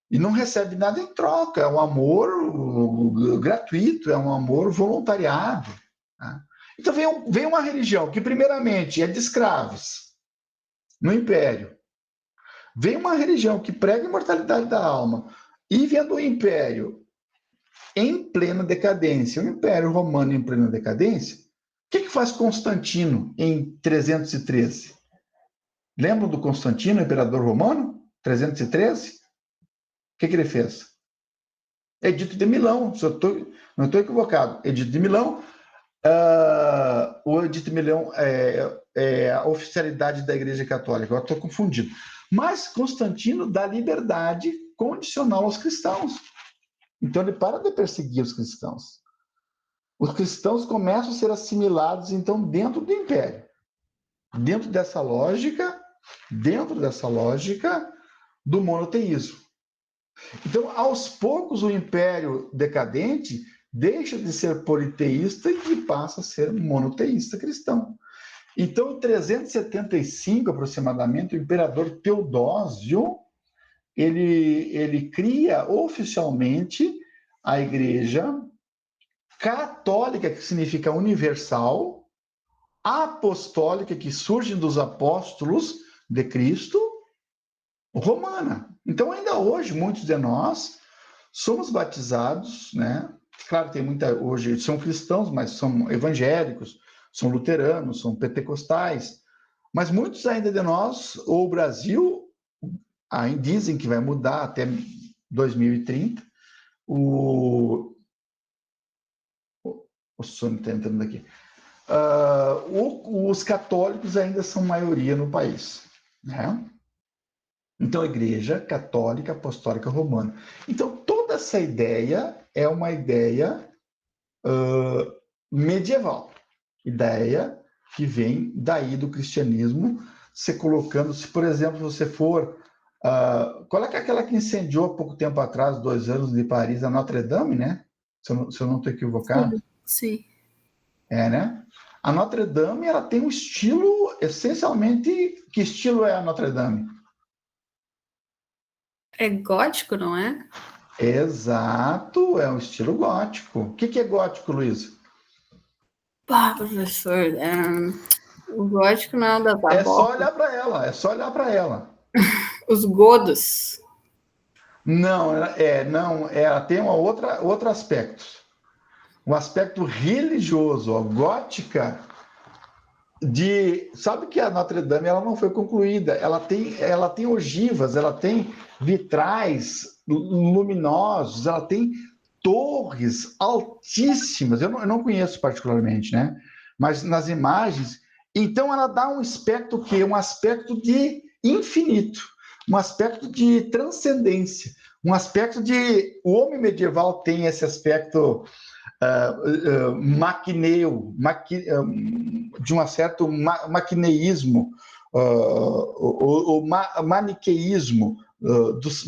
e não recebe nada em troca. É um amor gratuito, é um amor voluntariado. Tá? Então vem uma religião que, primeiramente, é de escravos no Império. Vem uma religião que prega a imortalidade da alma. E vendo o Império em plena decadência, o Império Romano em plena decadência, o que faz Constantino em 313? Lembram do Constantino, imperador romano? 313? O que ele fez? Edito de Milão, não estou equivocado. Edito de Milão, o Edito de Milão é a oficialidade da Igreja Católica, eu estou confundido. Mas Constantino dá liberdade condicional aos cristãos. Então ele para de perseguir os cristãos. Os cristãos começam a ser assimilados, então, dentro do Império. Dentro dessa lógica do monoteísmo. Então, aos poucos, o Império decadente deixa de ser politeísta e passa a ser monoteísta cristão. Então, em 375, aproximadamente, o imperador Teodósio, ele cria oficialmente a Igreja Católica, que significa universal, apostólica, que surge dos apóstolos de Cristo, romana. Então, ainda hoje, muitos de nós somos batizados, né? Claro, tem muita hoje são cristãos, mas são evangélicos, são luteranos, são pentecostais, mas muitos ainda de nós, ou o Brasil, ainda dizem que vai mudar até 2030. O Sônia está entrando aqui. Os católicos ainda são maioria no país, né? Então, a Igreja Católica Apostólica Romana. Então, toda essa ideia é uma ideia medieval, ideia que vem daí do cristianismo, se colocando, se por exemplo você for, qual é aquela que incendiou há pouco tempo atrás, 2 anos, de Paris, a Notre Dame, né? Se eu não estou equivocado. Sim, sim. Né? A Notre Dame, ela tem um estilo, essencialmente, que estilo é a Notre Dame? É gótico, não é? Exato, é um estilo gótico. O que é gótico, Luiz? Pá, professor, o gótico não é o das É só abóboras. olhar para ela, é só olhar para ela. Os godos. Não, ela tem outro aspecto. Um aspecto religioso. A gótica sabe que a Notre Dame ela não foi concluída. Ela tem ogivas, ela tem vitrais luminosos, ela tem torres altíssimas. Eu não conheço particularmente, né? Mas nas imagens, então ela dá um aspecto que um aspecto de infinito, um aspecto de transcendência, um aspecto de o homem medieval tem esse aspecto de um certo maquineísmo, o maniqueísmo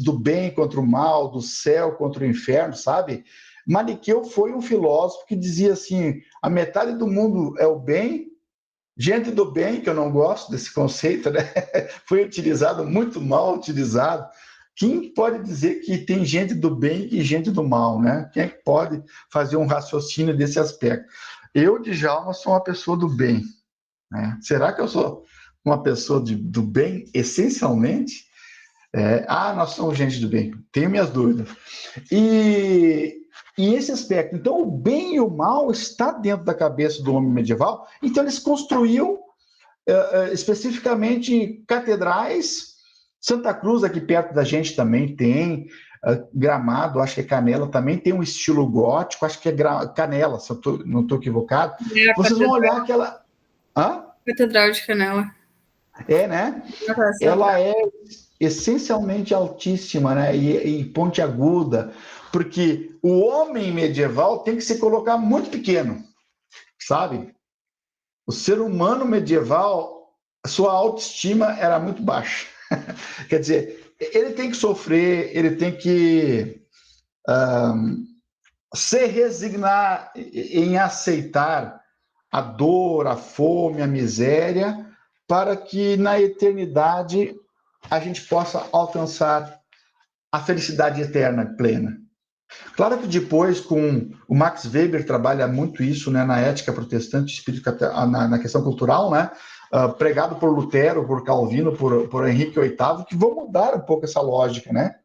do bem contra o mal, do céu contra o inferno, sabe? Maniqueu foi um filósofo que dizia assim: a metade do mundo é o bem, gente do bem, que eu não gosto desse conceito, né? Foi utilizado, muito mal utilizado. Quem pode dizer que tem gente do bem e gente do mal, né? Quem é que pode fazer um raciocínio desse aspecto? Eu, Djalma, sou uma pessoa do bem, né? Será que eu sou uma pessoa do bem, essencialmente? Nós somos gente do bem. Tenho minhas dúvidas. E esse aspecto, então o bem e o mal está dentro da cabeça do homem medieval, então eles construíam especificamente catedrais. Santa Cruz, aqui perto da gente, também tem. Gramado, acho que é Canela, também tem um estilo gótico, acho que é Canela, se eu não estou equivocado. Vocês vão olhar aquela. Hã? Catedral de Canela. Né? Ela é essencialmente altíssima, né? E pontiaguda, porque o homem medieval tem que se colocar muito pequeno, sabe? O ser humano medieval, a sua autoestima era muito baixa. Quer dizer, ele tem que sofrer, ele tem que se resignar em aceitar a dor, a fome, a miséria, para que na eternidade a gente possa alcançar a felicidade eterna plena. Claro que depois, com o Max Weber trabalha muito isso, né, na ética protestante, espírito, na questão cultural, né, pregado por Lutero, por Calvino, por Henrique VIII, que vão mudar um pouco essa lógica, né?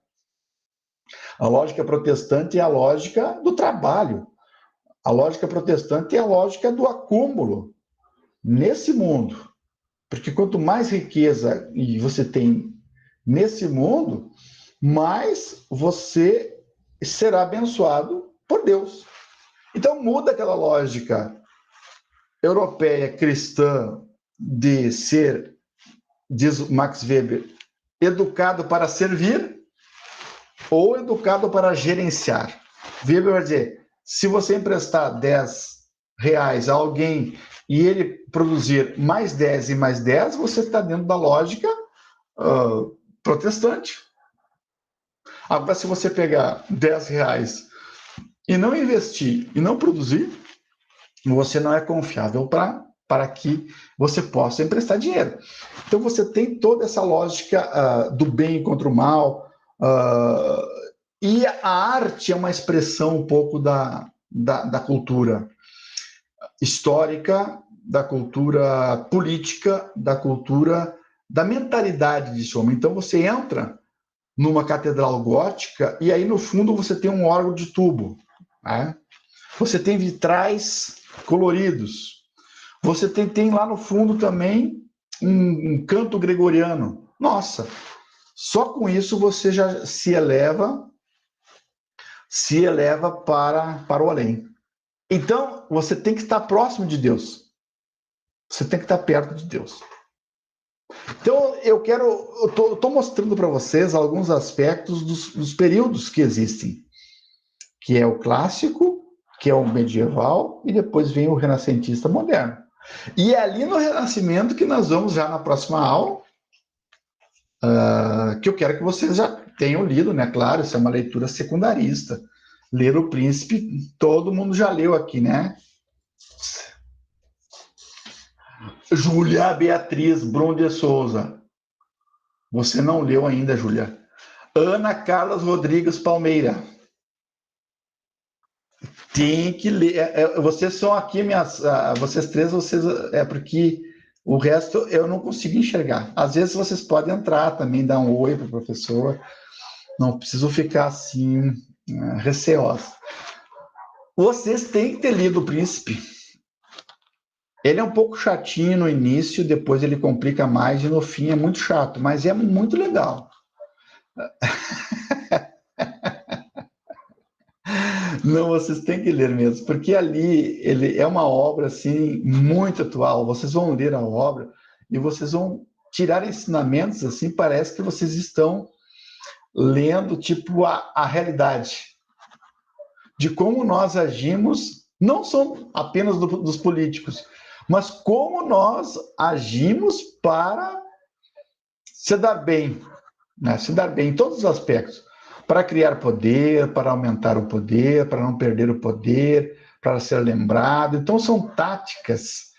A lógica protestante é a lógica do trabalho. A lógica protestante é a lógica do acúmulo nesse mundo. Porque quanto mais riqueza você tem nesse mundo, mais você será abençoado por Deus. Então muda aquela lógica europeia cristã de ser, diz Max Weber, educado para servir ou educado para gerenciar. Weber vai dizer, se você emprestar 10 reais a alguém e ele produzir mais 10 e mais 10, você está dentro da lógica protestante. Agora, se você pegar 10 reais e não investir e não produzir, você não é confiável para que você possa emprestar dinheiro. Então, você tem toda essa lógica do bem contra o mal, e a arte é uma expressão um pouco da cultura histórica, da cultura política, da cultura da mentalidade desse homem. Então você entra numa catedral gótica e aí no fundo você tem um órgão de tubo, né? Você tem vitrais coloridos. Você tem lá no fundo também um canto gregoriano. Nossa, só com isso você já se eleva para o além. Então, você tem que estar próximo de Deus. Você tem que estar perto de Deus. Então, eu estou mostrando para vocês alguns aspectos dos períodos que existem, que é o clássico, que é o medieval, e depois vem o renascentista moderno. E é ali no Renascimento que nós vamos já na próxima aula, que eu quero que vocês já tenham lido, né? Claro, isso é uma leitura secundarista. Ler o Príncipe, todo mundo já leu aqui, né? Júlia Beatriz Brum de Souza. Você não leu ainda, Júlia. Ana Carlas Rodrigues Palmeira. Tem que ler. Vocês são aqui, vocês três, é porque o resto eu não consigo enxergar. Às vezes vocês podem entrar também, dar um oi para o professor. Não preciso ficar assim, receosos. Vocês têm que ter lido O Príncipe. Ele é um pouco chatinho no início, depois ele complica mais e no fim é muito chato, mas é muito legal. Não, vocês têm que ler mesmo, porque ali ele é uma obra assim muito atual. Vocês vão ler a obra e vocês vão tirar ensinamentos assim, parece que vocês estão lendo tipo a realidade de como nós agimos, não são apenas dos políticos, mas como nós agimos para se dar bem, né? Se dar bem em todos os aspectos, para criar poder, para aumentar o poder, para não perder o poder, para ser lembrado. Então, são táticas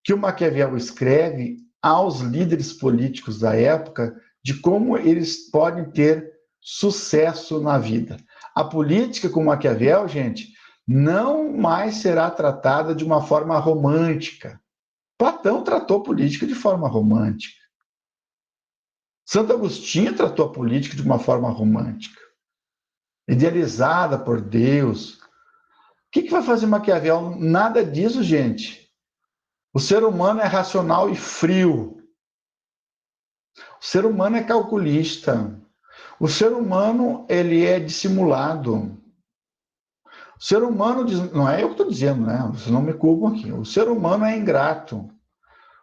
que o Maquiavel escreve aos líderes políticos da época de como eles podem ter sucesso na vida. A política com Maquiavel, gente, não mais será tratada de uma forma romântica. Platão tratou política de forma romântica. Santo Agostinho tratou a política de uma forma romântica, idealizada por Deus. O que vai fazer Maquiavel? Nada disso, gente. O ser humano é racional e frio. O ser humano é calculista. O ser humano, ele é dissimulado. O ser humano, não é eu que estou dizendo, né? Vocês não me culpam aqui. O ser humano é ingrato.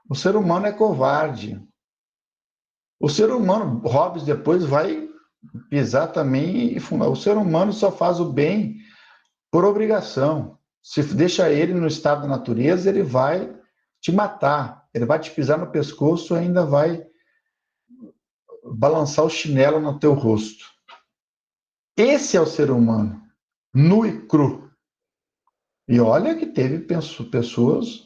O ser humano é covarde. O ser humano, Hobbes depois vai pisar também e fundar. O ser humano só faz o bem por obrigação. Se deixa ele no estado da natureza, ele vai te matar. Ele vai te pisar no pescoço e ainda vai balançar o chinelo no teu rosto. Esse é o ser humano, nu e cru. E olha que teve pessoas,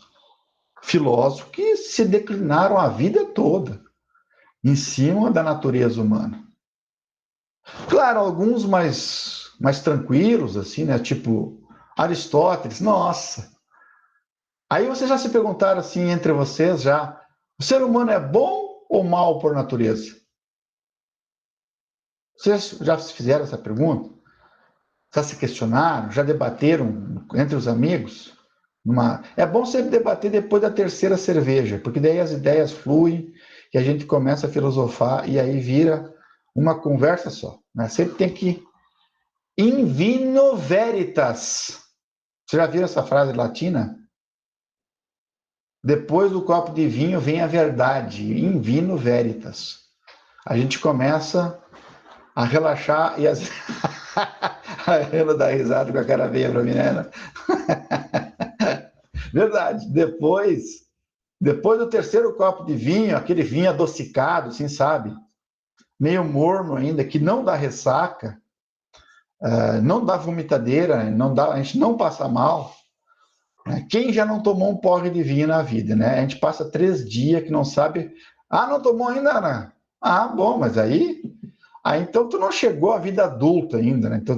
filósofos, que se declinaram a vida toda em cima da natureza humana. Claro, alguns mais tranquilos, assim, né? Tipo Aristóteles, nossa. Aí vocês já se perguntaram assim entre vocês já, o ser humano é bom ou mal por natureza? Vocês já se fizeram essa pergunta? Já se questionaram? Já debateram entre os amigos? É bom sempre debater depois da terceira cerveja, porque daí as ideias fluem e a gente começa a filosofar e aí vira uma conversa só. Né? Sempre tem que in vino veritas. Você já viu essa frase latina? Depois do copo de vinho vem a verdade, in vino veritas. A gente começa a relaxar e as... a Ana dá risada com a cara feia para mim, né? Verdade. Depois do terceiro copo de vinho, aquele vinho adocicado, assim, sabe? Meio morno ainda, que não dá ressaca, não dá vomitadeira, a gente não passa mal. Né? Quem já não tomou um porre de vinho na vida, né? A gente passa 3 dias que não sabe... Ah, não tomou ainda, Ana? Ah, bom, mas aí então tu não chegou à vida adulta ainda, né? Então,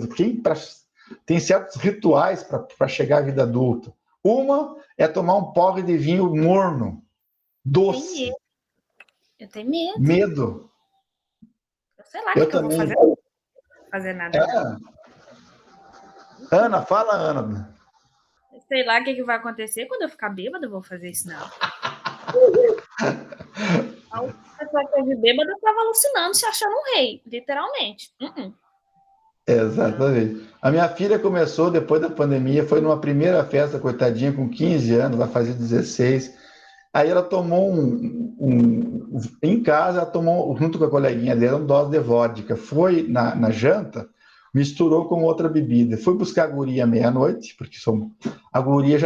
tem certos rituais para chegar à vida adulta. Uma é tomar um porre de vinho morno, doce. Eu tenho medo. Medo? Eu sei lá o Eu que eu vou também. fazer. Não vou fazer nada. Ana, fala, Ana. Sei lá o que vai acontecer quando eu ficar bêbada, eu vou fazer isso, não. A última pessoa que eu vi bêbada, eu estava alucinando, se achando um rei, literalmente. Exatamente. A minha filha começou depois da pandemia, foi numa primeira festa, coitadinha, com 15 anos, vai fazer 16. Aí ela tomou em casa, ela tomou, junto com a coleguinha dela, uma dose de vodka. Foi na janta, misturou com outra bebida. Foi buscar a guria meia-noite, porque a guria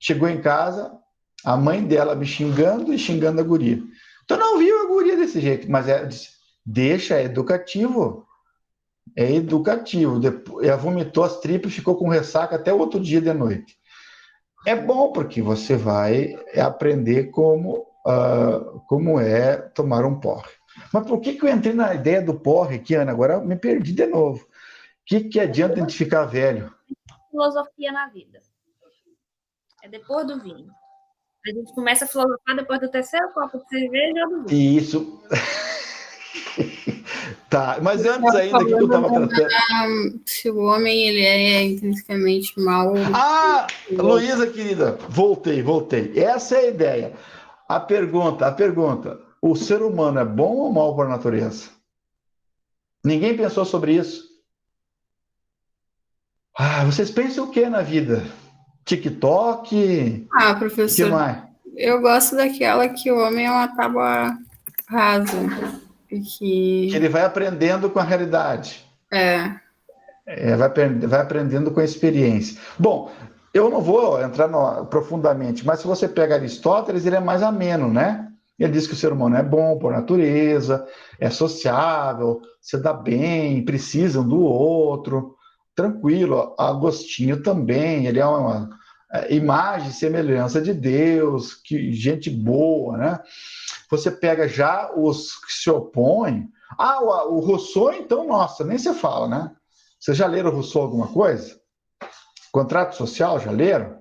chegou em casa, a mãe dela me xingando e xingando a guria. Então não viu a guria desse jeito, mas ela disse, deixa, é educativo. É educativo. Ela vomitou as tripas e ficou com ressaca até o outro dia de noite. É bom porque você vai aprender como é tomar um porre. Mas por que eu entrei na ideia do porre aqui, Ana? Agora eu me perdi de novo. O que adianta a gente ficar velho? Filosofia na vida. É depois do vinho. A gente começa a filosofar depois do terceiro copo de cerveja ou do vinho. Isso. Tá, mas antes ainda, o que eu estava tratando? Se o homem ele é intrinsecamente mau. Luísa, querida, voltei. Essa é a ideia. A pergunta: o ser humano é bom ou mau por natureza? Ninguém pensou sobre isso. Vocês pensam o que na vida? TikTok? Professor, que mais? Eu gosto daquela que o homem é uma tábua rasa. Que ele vai aprendendo com a realidade. Vai aprendendo com a experiência. Bom, eu não vou entrar profundamente, mas se você pega Aristóteles, ele é mais ameno, né? Ele diz que o ser humano é bom por natureza, é sociável, se dá bem, precisa um do outro, tranquilo. Agostinho também, ele é uma imagem e semelhança de Deus, gente boa, né? Você pega já os que se opõem. O Rousseau, então, nossa, nem se fala, né? Vocês já leram Rousseau alguma coisa? Contrato Social, já leram?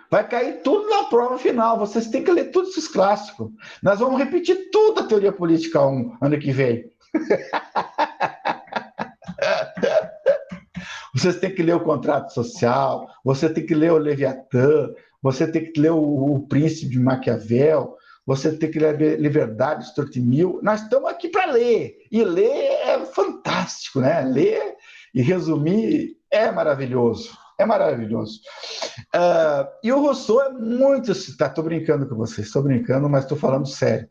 Vai cair tudo na prova final. Vocês têm que ler todos esses clássicos. Nós vamos repetir toda a teoria política ano que vem. Vocês têm que ler o Contrato Social, você tem que ler o Leviatã, você tem que ler o Príncipe de Maquiavel, você tem que ler Liberdade, Stuart Mill. Nós estamos aqui para ler. E ler é fantástico, né? Ler e resumir é maravilhoso. É maravilhoso. E o Rousseau é muito... Estou brincando com vocês, estou brincando, mas estou falando sério.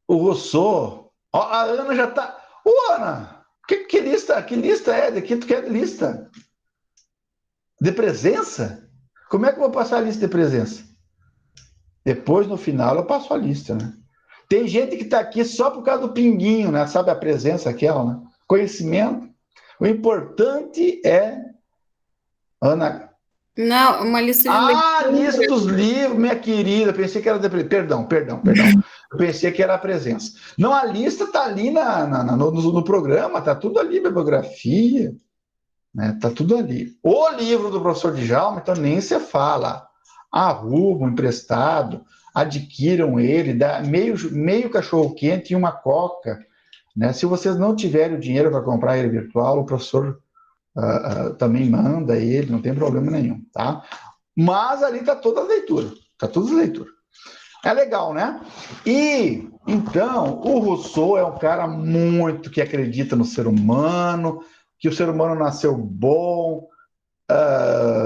O Rousseau... a Ana já está... Ana, que lista é? De que tu quer lista? De presença? Como é que eu vou passar a lista de presença? Depois, no final, eu passo a lista, né? Tem gente que está aqui só por causa do pinguinho, né? Sabe a presença aquela, né? Conhecimento. O importante é... Ana... Não, uma lista de leituras. Lista dos livros, minha querida. Pensei que era... Perdão. Eu pensei que era a presença. Não, a lista está ali no programa, está tudo ali, bibliografia, né? Tá tudo ali. O livro do professor Djalma, então nem se fala. Arrumam emprestado, adquiram ele, dá meio cachorro-quente e uma coca. Né? Se vocês não tiverem o dinheiro para comprar ele virtual, o professor também manda ele, não tem problema nenhum. Tá? Mas ali está toda a leitura. Está tudo a leitura. É legal, né? E, então, o Rousseau é um cara muito que acredita no ser humano, que o ser humano nasceu bom,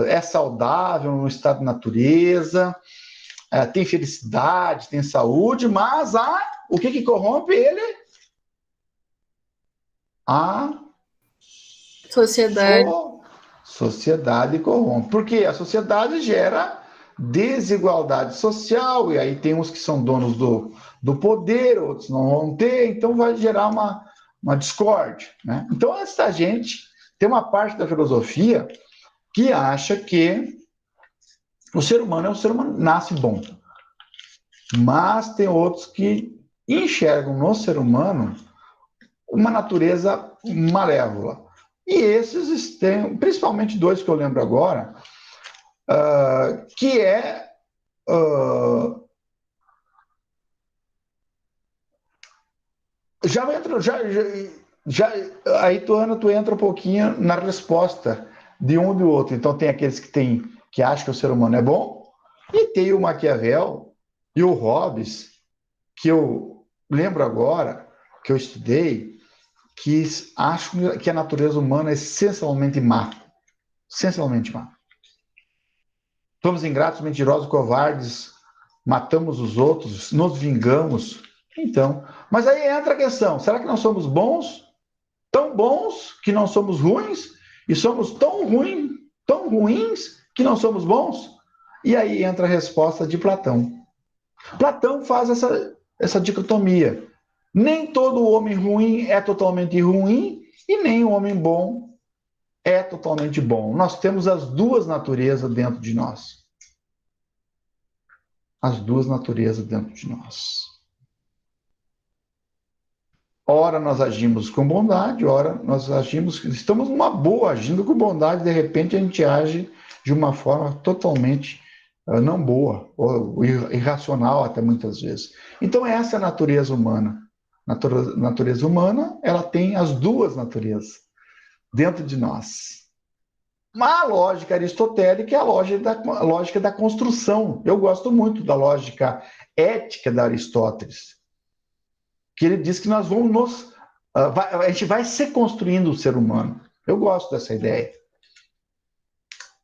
é saudável no estado de natureza, tem felicidade, tem saúde, mas o que corrompe ele? A sociedade. Sociedade corrompe. Porque a sociedade gera desigualdade social, e aí tem uns que são donos do poder, outros não vão ter, então vai gerar uma discórdia. Né? Então, essa gente tem uma parte da filosofia que acha que o ser humano nasce bom. Mas tem outros que enxergam no ser humano uma natureza malévola. E esses têm, principalmente dois que eu lembro agora, que é Já vai entrar, aí tu entra um pouquinho na resposta de um e do outro. Então tem aqueles que acham que o ser humano é bom, e tem o Maquiavel e o Hobbes, que eu lembro agora, que eu estudei, que acham que a natureza humana é essencialmente má. Essencialmente má. Somos ingratos, mentirosos, covardes, matamos os outros, nos vingamos. Então, mas aí entra a questão, será que nós somos bons? Tão bons que não somos ruins? E somos tão ruins que não somos bons? E aí entra a resposta de Platão. Platão faz essa dicotomia. Nem todo homem ruim é totalmente ruim e nem o homem bom é totalmente bom. Nós temos as duas naturezas dentro de nós. As duas naturezas dentro de nós. Ora nós agimos com bondade, ora nós estamos numa boa, agindo com bondade, de repente a gente age de uma forma totalmente não boa, ou irracional até muitas vezes. Então essa é a natureza humana. A natureza humana, ela tem as duas naturezas dentro de nós. Mas a lógica aristotélica é a lógica da construção. Eu gosto muito da lógica ética de Aristóteles, que ele diz que nós vamos a gente vai se construindo o ser humano. Eu gosto dessa ideia.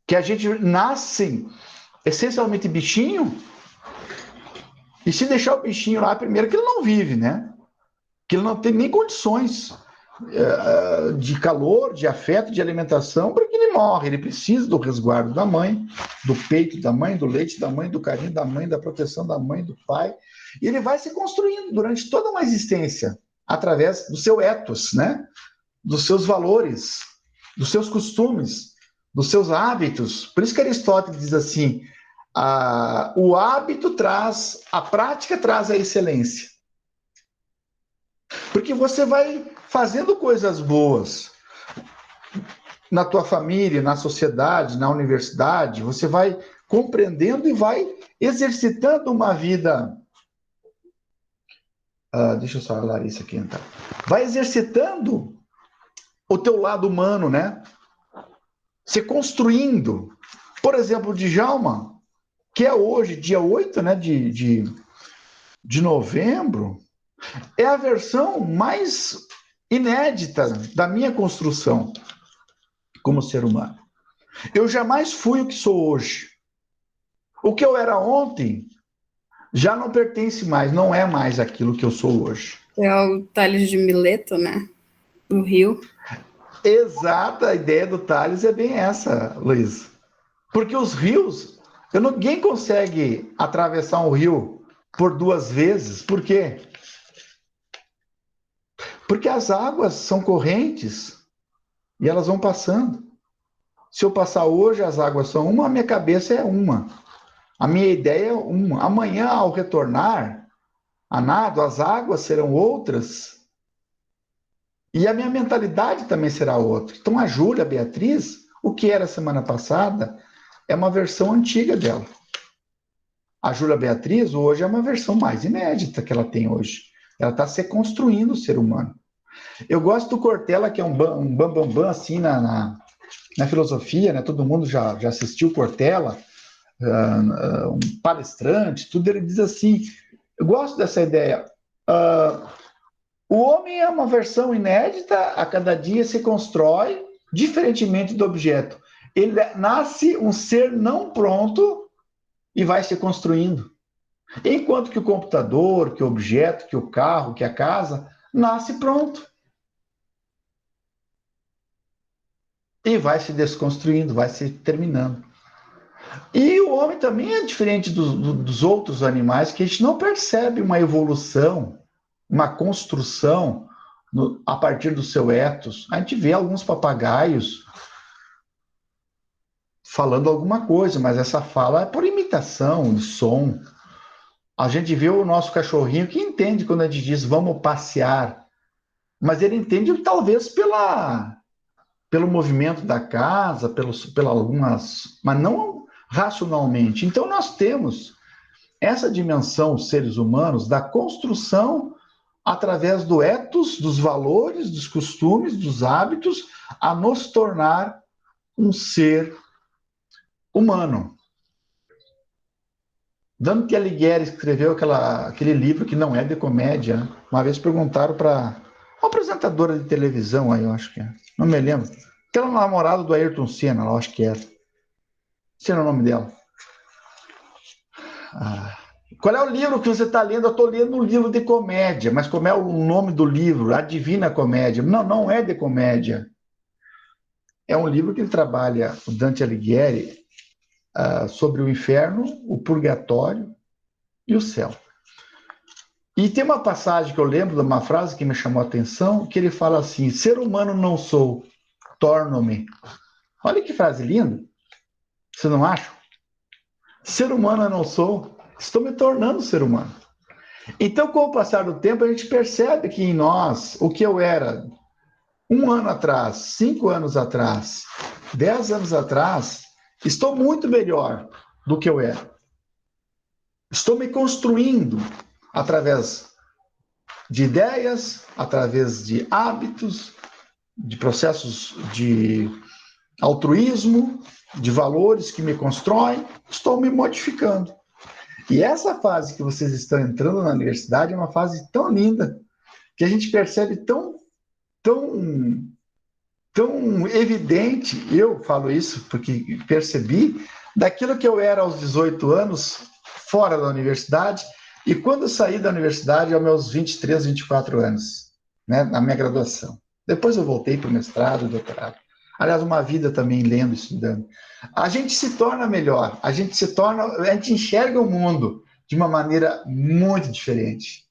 Que a gente nasce essencialmente bichinho, e se deixar o bichinho lá, primeiro que ele não vive, né? Que ele não tem nem condições de calor, de afeto, de alimentação, porque ele morre. Ele precisa do resguardo da mãe, do peito da mãe, do leite da mãe, do carinho da mãe, da proteção da mãe, do pai. E ele vai se construindo durante toda uma existência, através do seu ethos, né? Dos seus valores, dos seus costumes, dos seus hábitos. Por isso que Aristóteles diz assim, o hábito traz, a prática traz a excelência. Porque você vai fazendo coisas boas na tua família, na sociedade, na universidade, você vai compreendendo e vai exercitando uma vida... deixa eu só falar isso aqui, então. Vai exercitando o teu lado humano, né? Se construindo. Por exemplo, o Djalma, que é hoje, dia 8, né, de novembro, é a versão mais inédita da minha construção como ser humano. Eu jamais fui o que sou hoje. O que eu era ontem já não pertence mais, não é mais aquilo que eu sou hoje. É o Tales de Mileto, né? No Rio. Exata, a ideia do Tales é bem essa, Luiz. Porque os rios, ninguém consegue atravessar um rio por duas vezes. Por quê? Porque as águas são correntes e elas vão passando. Se eu passar hoje, as águas são uma, a minha cabeça é uma. A minha ideia é uma. Amanhã, ao retornar a nado, as águas serão outras e a minha mentalidade também será outra. Então, a Júlia, a Beatriz, o que era semana passada, é uma versão antiga dela. A Júlia Beatriz, hoje, é uma versão mais inédita que ela tem hoje. Ela está se construindo o ser humano. Eu gosto do Cortella, que é um bambambam, assim, na filosofia, né? Todo mundo já assistiu Cortella, um palestrante, tudo. Ele diz assim, eu gosto dessa ideia, o homem é uma versão inédita, a cada dia se constrói, diferentemente do objeto. Ele nasce um ser não pronto e vai se construindo. Enquanto que o computador, que o objeto, que o carro, que a casa, nasce pronto. E vai se desconstruindo, vai se terminando. E o homem também é diferente dos outros animais, que a gente não percebe uma evolução, uma construção a partir do seu ethos. A gente vê alguns papagaios falando alguma coisa, mas essa fala é por imitação de som. A gente vê o nosso cachorrinho que entende quando a gente diz vamos passear, mas ele entende talvez pelo movimento da casa, pela algumas, mas não racionalmente. Então nós temos essa dimensão, os seres humanos, da construção através do ethos, dos valores, dos costumes, dos hábitos, a nos tornar um ser humano. Dante Alighieri escreveu aquele livro que não é de comédia, né? Uma vez perguntaram para uma apresentadora de televisão, aí eu acho que é, não me lembro, aquela namorada do Ayrton Senna, eu acho que era. Esse era o nome dela. Qual é o livro que você está lendo? Eu estou lendo um livro de comédia, mas como é o nome do livro? A Divina Comédia. Não, não é de comédia. É um livro que ele trabalha, o Dante Alighieri, sobre o inferno, o purgatório e o céu. E tem uma passagem que eu lembro de uma frase que me chamou a atenção, que ele fala assim: ser humano não sou, torno-me. Olha que frase linda. Você não acha? Ser humano eu não sou, estou me tornando ser humano. Então, com o passar do tempo, a gente percebe que em nós, o que eu era 1 ano atrás, 5 anos atrás, 10 anos atrás, estou muito melhor do que eu era. Estou me construindo através de ideias, através de hábitos, de processos de altruísmo, de valores que me constroem, estou me modificando. E essa fase que vocês estão entrando na universidade é uma fase tão linda, que a gente percebe tão evidente, eu falo isso porque percebi, daquilo que eu era aos 18 anos, fora da universidade, e quando eu saí da universidade, aos meus 23, 24 anos, né, na minha graduação. Depois eu voltei para o mestrado, doutorado. Aliás, uma vida também lendo, estudando. A gente se torna melhor, a gente enxerga o mundo de uma maneira muito diferente,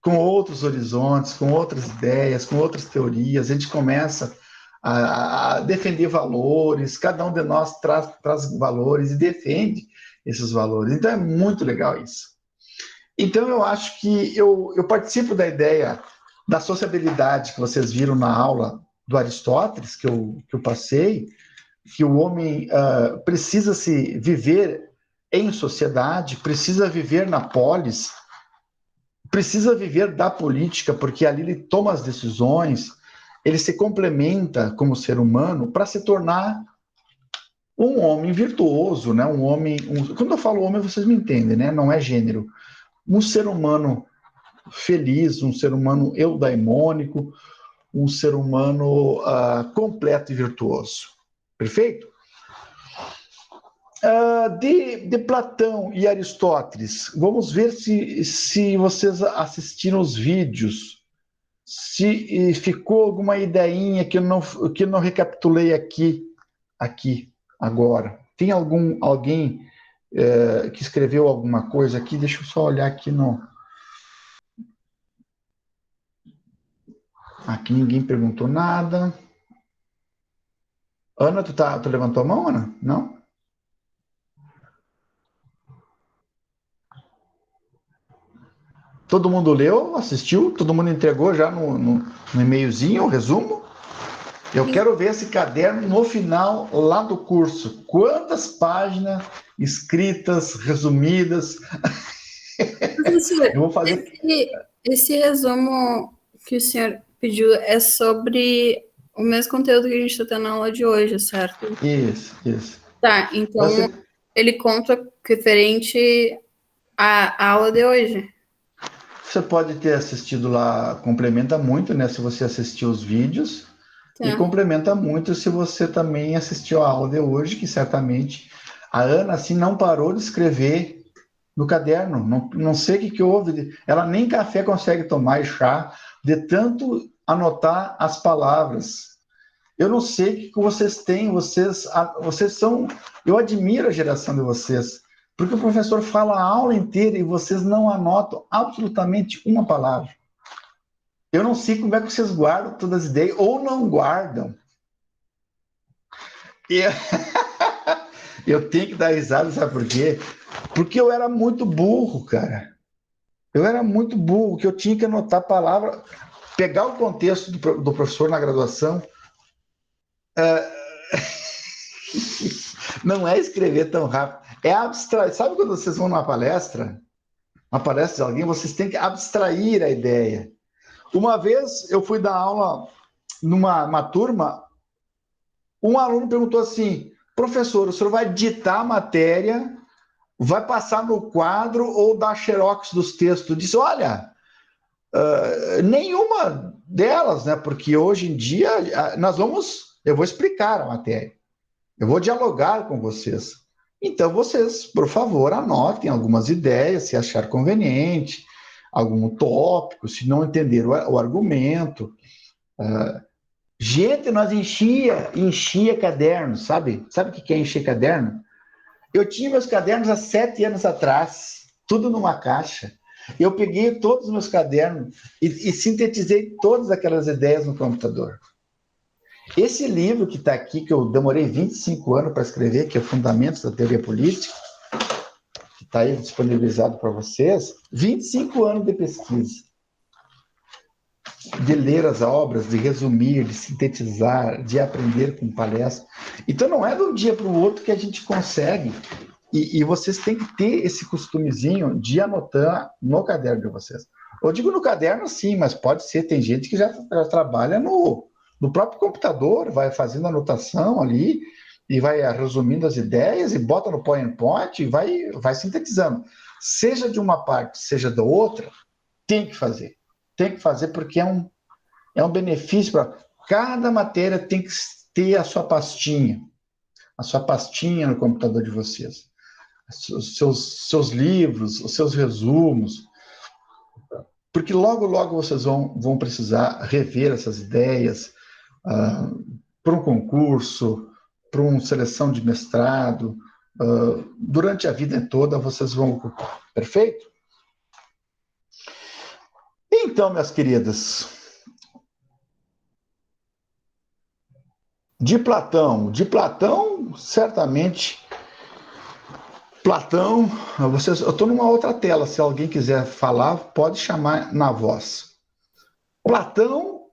com outros horizontes, com outras ideias, com outras teorias. A gente começa a defender valores, cada um de nós traz valores e defende esses valores. Então é muito legal isso. Então eu acho que eu participo da ideia da sociabilidade que vocês viram na aula do Aristóteles, que eu passei, que o homem precisa se viver em sociedade, precisa viver na polis, precisa viver da política, porque ali ele toma as decisões, ele se complementa como ser humano para se tornar um homem virtuoso, né? Quando eu falo homem, vocês me entendem, né? Não é gênero. Um ser humano feliz, um ser humano eudaimônico, um ser humano completo e virtuoso. Perfeito? De Platão e Aristóteles, vamos ver se vocês assistiram os vídeos, se ficou alguma ideinha que eu não recapitulei aqui agora. Tem alguém que escreveu alguma coisa aqui? Deixa eu só olhar aqui no... Aqui ninguém perguntou nada. Ana, tu levantou a mão, Ana? Não? Todo mundo leu, assistiu? Todo mundo entregou já no e-mailzinho, o resumo? Eu quero ver esse caderno no final, lá do curso. Quantas páginas escritas, resumidas? Eu vou fazer... Esse resumo que o senhor pediu é sobre o mesmo conteúdo que a gente está tendo na aula de hoje, certo? Isso. Tá, então ele conta referente à aula de hoje. Você pode ter assistido lá, complementa muito, né? Se você assistiu os vídeos, tá. E complementa muito se você também assistiu a aula de hoje, que certamente a Ana, assim, não parou de escrever no caderno. Não sei o que houve. Ela nem café consegue tomar e chá, de tanto anotar as palavras. Eu não sei o que vocês têm, vocês são... Eu admiro a geração de vocês, porque o professor fala a aula inteira e vocês não anotam absolutamente uma palavra. Eu não sei como é que vocês guardam todas as ideias, ou não guardam. Eu tenho que dar risada, sabe por quê? Porque eu era muito burro, cara. Eu era muito burro, que eu tinha que anotar a palavra, pegar o contexto do professor na graduação. Não é escrever tão rápido, é abstrair. Sabe quando vocês vão numa palestra de alguém, vocês têm que abstrair a ideia. Uma vez eu fui dar aula numa turma, um aluno perguntou assim: professor, o senhor vai ditar a matéria, vai passar no quadro ou dar xerox dos textos? Eu disse: olha, nenhuma delas, né? Porque hoje em dia eu vou explicar a matéria, eu vou dialogar com vocês. Então vocês, por favor, anotem algumas ideias, se achar conveniente, algum tópico, se não entender o argumento. Gente, nós enchia cadernos, sabe? Sabe o que é encher caderno? Eu tinha meus cadernos há 7 anos atrás, tudo numa caixa. Eu peguei todos os meus cadernos e sintetizei todas aquelas ideias no computador. Esse livro que está aqui, que eu demorei 25 anos para escrever, que é Fundamentos da Teoria Política, que está aí disponibilizado para vocês, 25 anos de pesquisa. De ler as obras, de resumir, de sintetizar, de aprender com palestras. Então, não é de um dia para o outro que a gente consegue. E vocês têm que ter esse costumezinho de anotar no caderno de vocês. Eu digo no caderno, sim, mas pode ser, tem gente que já trabalha no próprio computador, vai fazendo anotação ali, e vai resumindo as ideias, e bota no PowerPoint, e vai sintetizando. Seja de uma parte, seja da outra, tem que fazer. Tem que fazer porque é um benefício para cada matéria. Tem que ter a sua pastinha no computador de vocês, os seus livros, os seus resumos, porque logo vocês vão precisar rever essas ideias para um concurso, para uma seleção de mestrado, durante a vida toda vocês vão ocupar, perfeito? Então, minhas queridas, de Platão, certamente, Platão, eu estou numa outra tela, se alguém quiser falar, pode chamar na voz. Platão,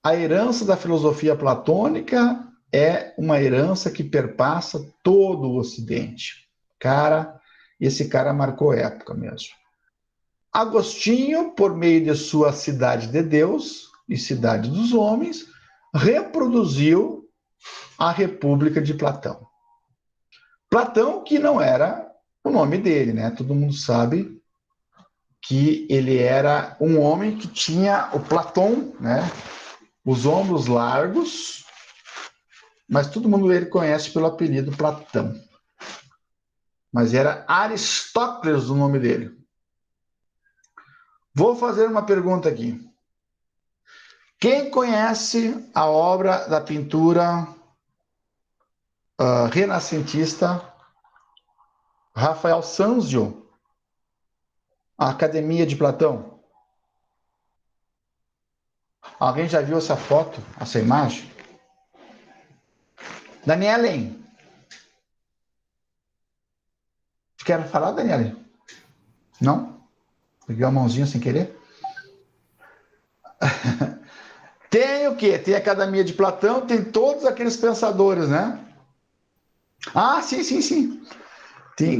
a herança da filosofia platônica é uma herança que perpassa todo o Ocidente. Esse cara marcou época mesmo. Agostinho, por meio de sua Cidade de Deus e Cidade dos Homens, reproduziu a República de Platão. Platão, que não era o nome dele, né? Todo mundo sabe que ele era um homem que tinha o Platão, né? Os ombros largos, mas todo mundo ele conhece pelo apelido Platão. Mas era Aristóteles o nome dele. Vou fazer uma pergunta aqui. Quem conhece a obra da pintura renascentista Rafael Sanzio, a Academia de Platão? Alguém já viu essa foto, essa imagem? Danielen? Quer falar, Danielen? Não? Peguei a mãozinha sem querer? Tem o quê? Tem a Academia de Platão, tem todos aqueles pensadores, né? Ah, sim.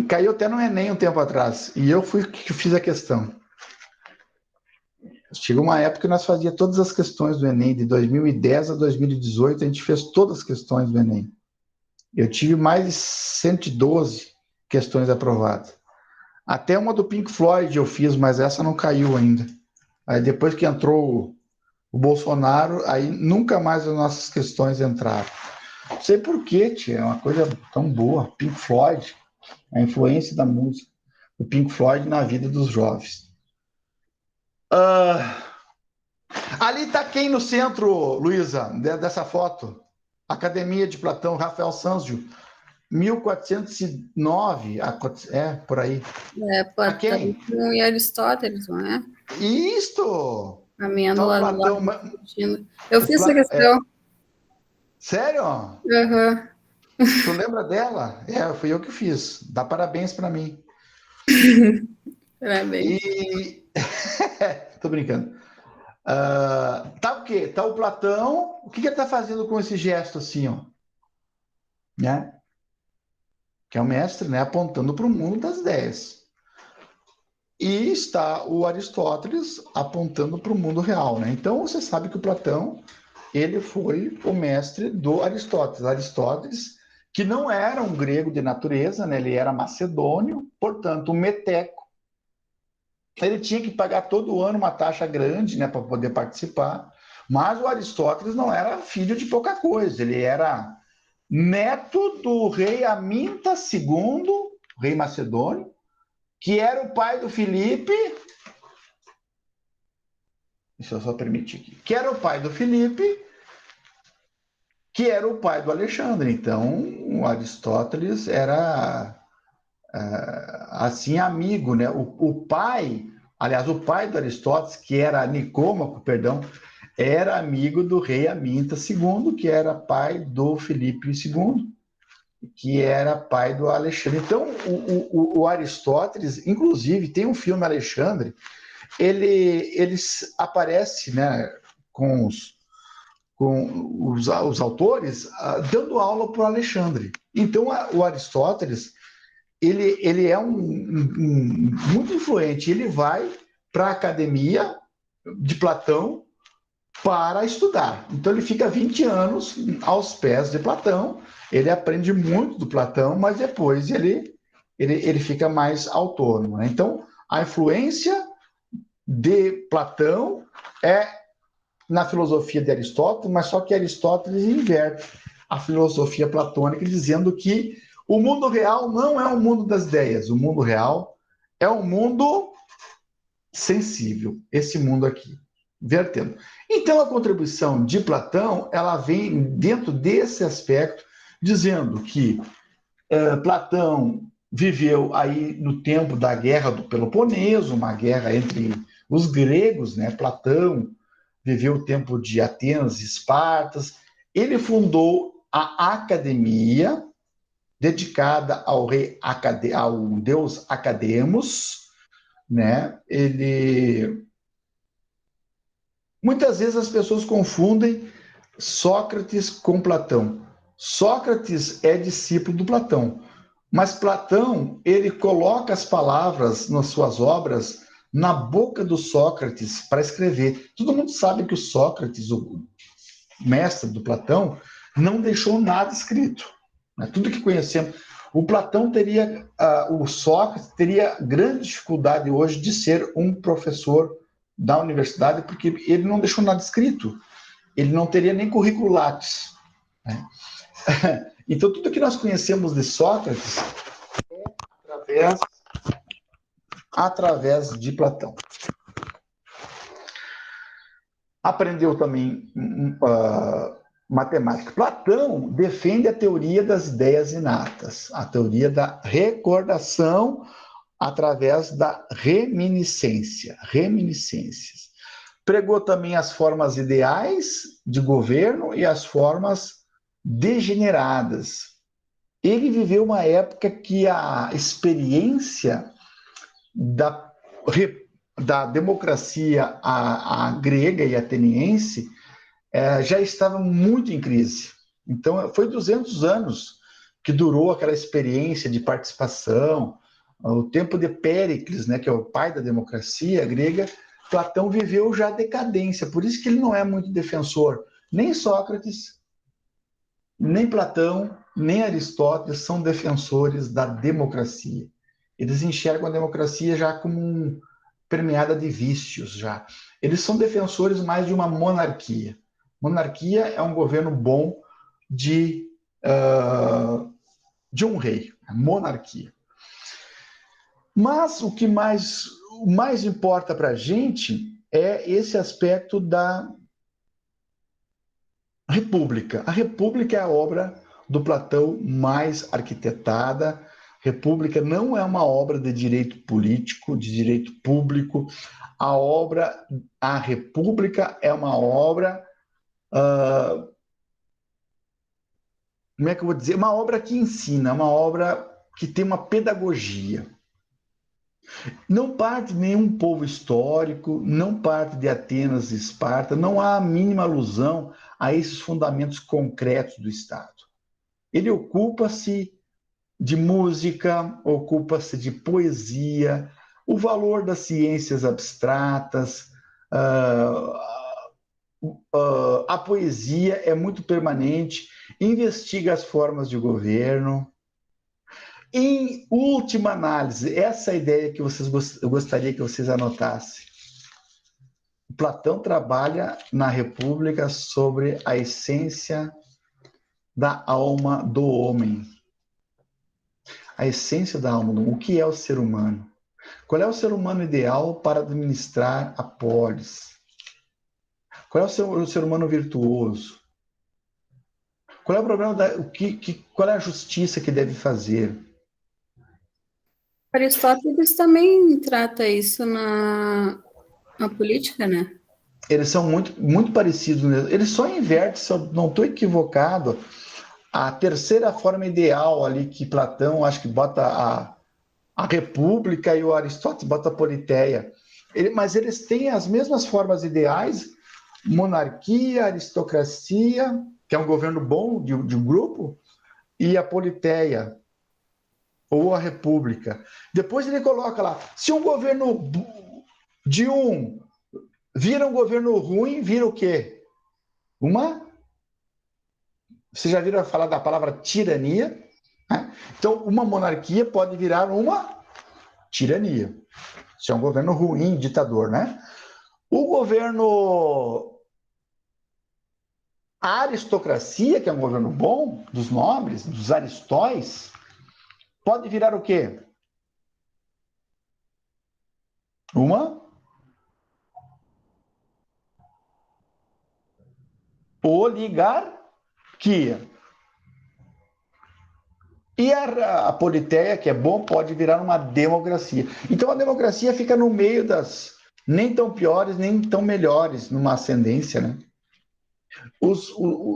Caiu até no Enem um tempo atrás. E eu fui que fiz a questão. Chegou uma época que nós fazíamos todas as questões do Enem, de 2010 a 2018, a gente fez todas as questões do Enem. Eu tive mais de 112 questões aprovadas. Até uma do Pink Floyd eu fiz, mas essa não caiu ainda. Aí depois que entrou o Bolsonaro, aí nunca mais as nossas questões entraram. Não sei por quê, tia, é uma coisa tão boa. Pink Floyd, a influência da música, o Pink Floyd na vida dos jovens. Ali está quem no centro, Luísa, dessa foto? Academia de Platão, Rafael Sanzio, 1409, por aí. Platão e Aristóteles, não é? Isto! Caminhando lá do lado. Eu fiz essa questão. Sério? Uhum. Tu lembra dela? Fui eu que fiz. Dá parabéns para mim. Parabéns. Tô brincando. Tá o quê? Tá o Platão. O que ele tá fazendo com esse gesto assim, ó? Né? Que é o mestre, né? Apontando para o mundo das ideias. e está o Aristóteles apontando para o mundo real, né? Então, você sabe que o Platão, ele foi o mestre do Aristóteles. Aristóteles, que não era um grego de natureza, né? Ele era macedônio, portanto, um meteco. Ele tinha que pagar todo ano uma taxa grande, né, para poder participar. Mas o Aristóteles não era filho de pouca coisa. Ele era neto do rei Aminta II, rei macedônio, que era o pai do Filipe. Deixa eu só permitir aqui. Que era o pai do Filipe, que era o pai do Alexandre. Então, o Aristóteles era assim amigo, né? O pai, aliás, o pai do Aristóteles, que era Nicômaco, perdão, era amigo do rei Aminta II, que era pai do Filipe II, que era pai do Alexandre. Então, o Aristóteles, inclusive, tem um filme Alexandre, ele aparece, né, com os autores dando aula para o Alexandre. Então, o Aristóteles, ele é muito influente. Ele vai para a academia de Platão para estudar. Então, ele fica 20 anos aos pés de Platão, ele aprende muito do Platão, mas depois ele fica mais autônomo, né? Então, a influência de Platão é na filosofia de Aristóteles, mas só que Aristóteles inverte a filosofia platônica, dizendo que o mundo real não é o mundo das ideias, o mundo real é um mundo sensível, esse mundo aqui, vertendo. Então, a contribuição de Platão, ela vem dentro desse aspecto, dizendo que Platão viveu aí no tempo da Guerra do Peloponeso, uma guerra entre os gregos, né? Platão viveu o tempo de Atenas e Espartas. Ele fundou a academia, dedicada ao deus Academos, né? Muitas vezes as pessoas confundem Sócrates com Platão. Sócrates é discípulo do Platão, mas Platão, ele coloca as palavras nas suas obras na boca do Sócrates para escrever. Todo mundo sabe que o Sócrates, o mestre do Platão, não deixou nada escrito. Né? Tudo que conhecemos. O Platão teria, o Sócrates teria grande dificuldade hoje de ser um professor da universidade, porque ele não deixou nada escrito. Ele não teria nem currículo Lattes. Né? Então, tudo que nós conhecemos de Sócrates é através de Platão. Aprendeu também matemática. Platão defende a teoria das ideias inatas, a teoria da recordação através da reminiscência, reminiscências. Pregou também as formas ideais de governo e as formas degeneradas. Ele viveu uma época que a experiência da democracia a grega e ateniense já estava muito em crise. Então, foi 200 anos que durou aquela experiência de participação, o tempo de Péricles, né, que é o pai da democracia grega. Platão viveu já a decadência, por isso que ele não é muito defensor. Nem Sócrates, nem Platão, nem Aristóteles são defensores da democracia. Eles enxergam a democracia já como permeada de vícios. Já. Eles são defensores mais de uma monarquia. Monarquia é um governo bom de um rei. Monarquia. Mas o que mais importa para a gente é esse aspecto da República. A República é a obra do Platão mais arquitetada. República não é uma obra de direito político, de direito público. A República é uma obra, como é que eu vou dizer? Uma obra que ensina, uma obra que tem uma pedagogia. Não parte de nenhum povo histórico, não parte de Atenas e Esparta, não há a mínima alusão a esses fundamentos concretos do Estado. Ele ocupa-se de música, ocupa-se de poesia, o valor das ciências abstratas, a poesia é muito permanente, investiga as formas de governo. Em última análise, essa é a ideia que eu gostaria que vocês anotassem. Platão trabalha na República sobre a essência da alma do homem. A essência da alma do homem. O que é o ser humano? Qual é o ser humano ideal para administrar a polis? Qual é o ser humano virtuoso? Qual é o problema qual é a justiça que deve fazer? Aristóteles também trata isso na política, né? Eles são muito, muito parecidos mesmo. Eles só invertem, se eu não estou equivocado, a terceira forma ideal ali que Platão, acho que bota a República e o Aristóteles bota a Politeia. Mas eles têm as mesmas formas ideais, monarquia, aristocracia, que é um governo bom de um grupo, e a Politeia, ou a República. Depois ele coloca lá, se um governo de vira um governo ruim, vira o quê? Vocês já viram falar da palavra tirania? Né? Então, uma monarquia pode virar uma tirania. Se é um governo ruim, ditador, né? O governo... A aristocracia, que é um governo bom, dos nobres, dos aristóis, pode virar o quê? Uma oligarquia. E a politeia, que é bom, pode virar uma democracia. Então a democracia fica no meio das nem tão piores, nem tão melhores, numa ascendência, né?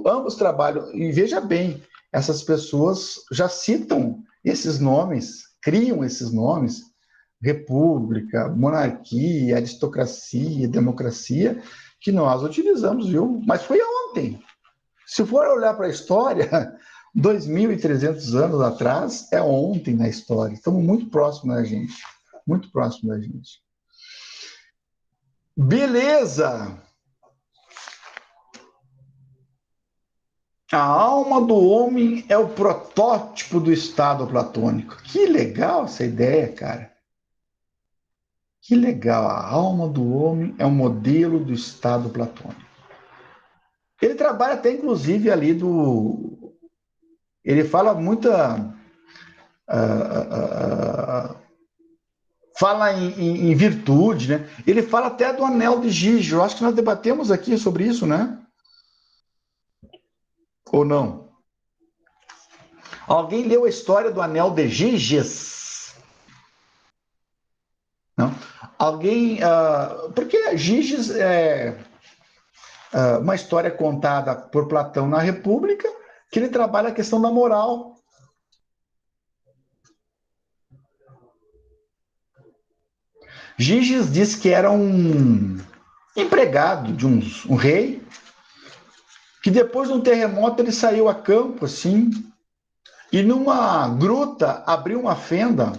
Ambos trabalham, e veja bem, essas pessoas já citam esses nomes, criam esses nomes, república, monarquia, aristocracia, democracia, que nós utilizamos, viu? Mas foi ontem. Se for olhar para a história, 2.300 anos atrás, é ontem na história. Estamos muito próximos da gente. Muito próximos da gente. Beleza! A alma do homem é o protótipo do estado platônico. Que legal essa ideia, cara. Que legal. A alma do homem é o modelo do estado platônico. Ele trabalha até, inclusive, ali ele fala muita... fala em virtude, né? Ele fala até do anel de Gigio. Acho que nós debatemos aqui sobre isso, né? Ou não? Alguém leu a história do anel de Giges? Não? Alguém... porque Giges é uma história contada por Platão na República, que ele trabalha a questão da moral. Giges diz que era um empregado de um rei, que depois de um terremoto ele saiu a campo, assim, e numa gruta abriu uma fenda.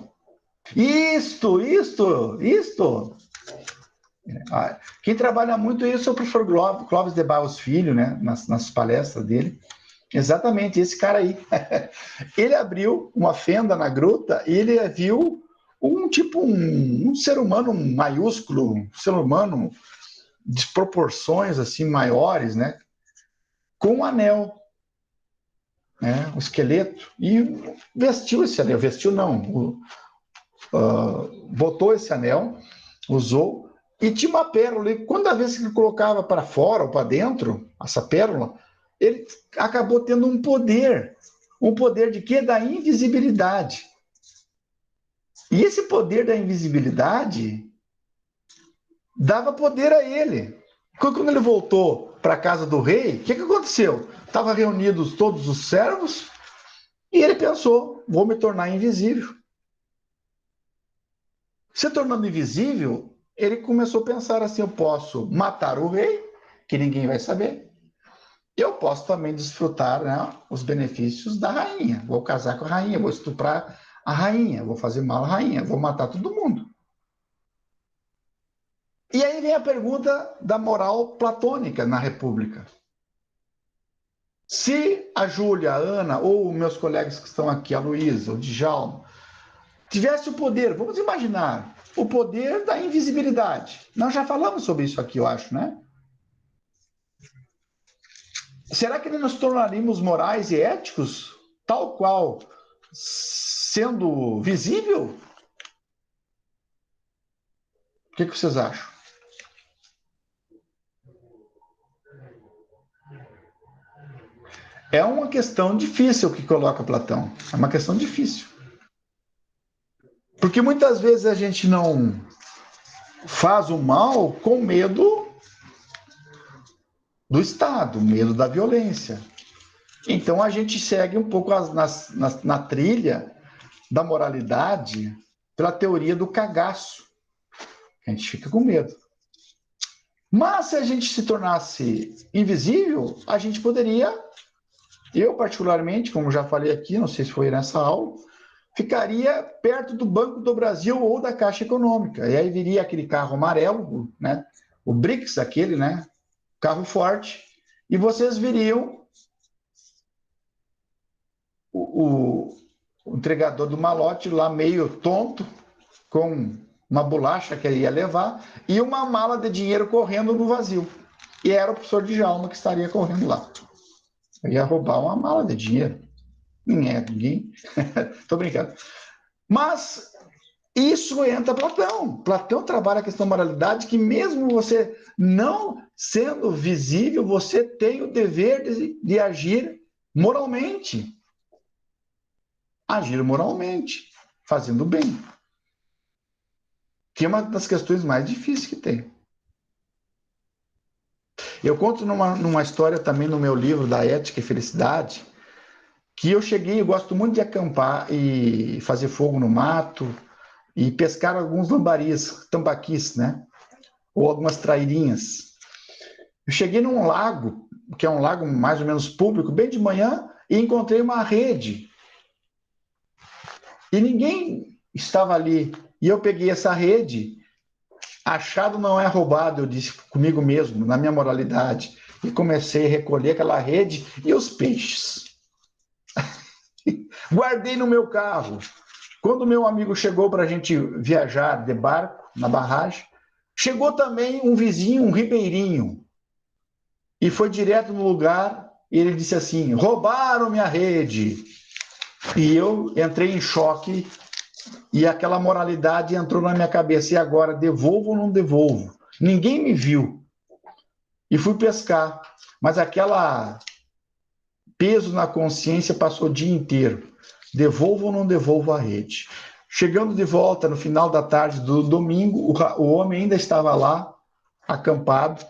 Isto! Quem trabalha muito isso é o professor Clóvis de Barros Filho, né, nas palestras dele. Exatamente, esse cara aí. Ele abriu uma fenda na gruta e ele viu um ser humano maiúsculo, um ser humano de proporções assim maiores, né? Com um anel, né? Um esqueleto, e vestiu esse anel. Vestiu não, botou esse anel, usou, e tinha uma pérola, e quando a vez que ele colocava para fora ou para dentro, essa pérola, ele acabou tendo um poder de quê? Da invisibilidade. E esse poder da invisibilidade dava poder a ele. Quando ele voltou para a casa do rei, o que aconteceu? Estavam reunidos todos os servos e ele pensou, vou me tornar invisível. Se tornando invisível, ele começou a pensar assim, eu posso matar o rei, que ninguém vai saber. Eu posso também desfrutar, né, os benefícios da rainha. Vou casar com a rainha, vou estuprar a rainha, vou fazer mal à rainha, vou matar todo mundo. E aí vem a pergunta da moral platônica na República. Se a Júlia, a Ana, ou meus colegas que estão aqui, a Luísa, o Djalma, tivesse o poder, vamos imaginar, o poder da invisibilidade. Nós já falamos sobre isso aqui, eu acho, né? Será que nos tornaríamos morais e éticos, tal qual sendo visível? O que vocês acham? É uma questão difícil que coloca Platão. É uma questão difícil. Porque muitas vezes a gente não faz o mal com medo do Estado, medo da violência. Então a gente segue um pouco na trilha da moralidade pela teoria do cagaço. A gente fica com medo. Mas se a gente se tornasse invisível, a gente poderia, eu particularmente, como já falei aqui, não sei se foi nessa aula, ficaria perto do Banco do Brasil ou da Caixa Econômica. E aí viria aquele carro amarelo, né? O Brix, aquele, né? Carro forte. E vocês viriam o entregador do malote lá meio tonto, com uma bolacha que ele ia levar, e uma mala de dinheiro correndo no vazio. E era o professor Djalma que estaria correndo lá. Eu ia roubar uma mala de dinheiro. Ninguém. Estou brincando. Mas isso entra Platão. Platão trabalha a questão da moralidade, que mesmo você não sendo visível, você tem o dever de agir moralmente. Agir moralmente, fazendo bem. Que é uma das questões mais difíceis que tem. Eu conto numa história também no meu livro da Ética e Felicidade, que eu cheguei, eu gosto muito de acampar e fazer fogo no mato e pescar alguns lambaris, tambaquis, né? Ou algumas trairinhas. Eu cheguei num lago, que é um lago mais ou menos público, bem de manhã, e encontrei uma rede. E ninguém estava ali. E eu peguei essa rede. Achado não é roubado, eu disse comigo mesmo, na minha moralidade. E comecei a recolher aquela rede e os peixes. Guardei no meu carro. Quando meu amigo chegou para a gente viajar de barco, na barragem, chegou também um vizinho, um ribeirinho. E foi direto no lugar e ele disse assim, roubaram minha rede. E eu entrei em choque e aquela moralidade entrou na minha cabeça. E agora, devolvo ou não devolvo? Ninguém me viu. E fui pescar. Mas aquela peso na consciência passou o dia inteiro. Devolvo ou não devolvo a rede? Chegando de volta no final da tarde do domingo, o homem ainda estava lá, acampado,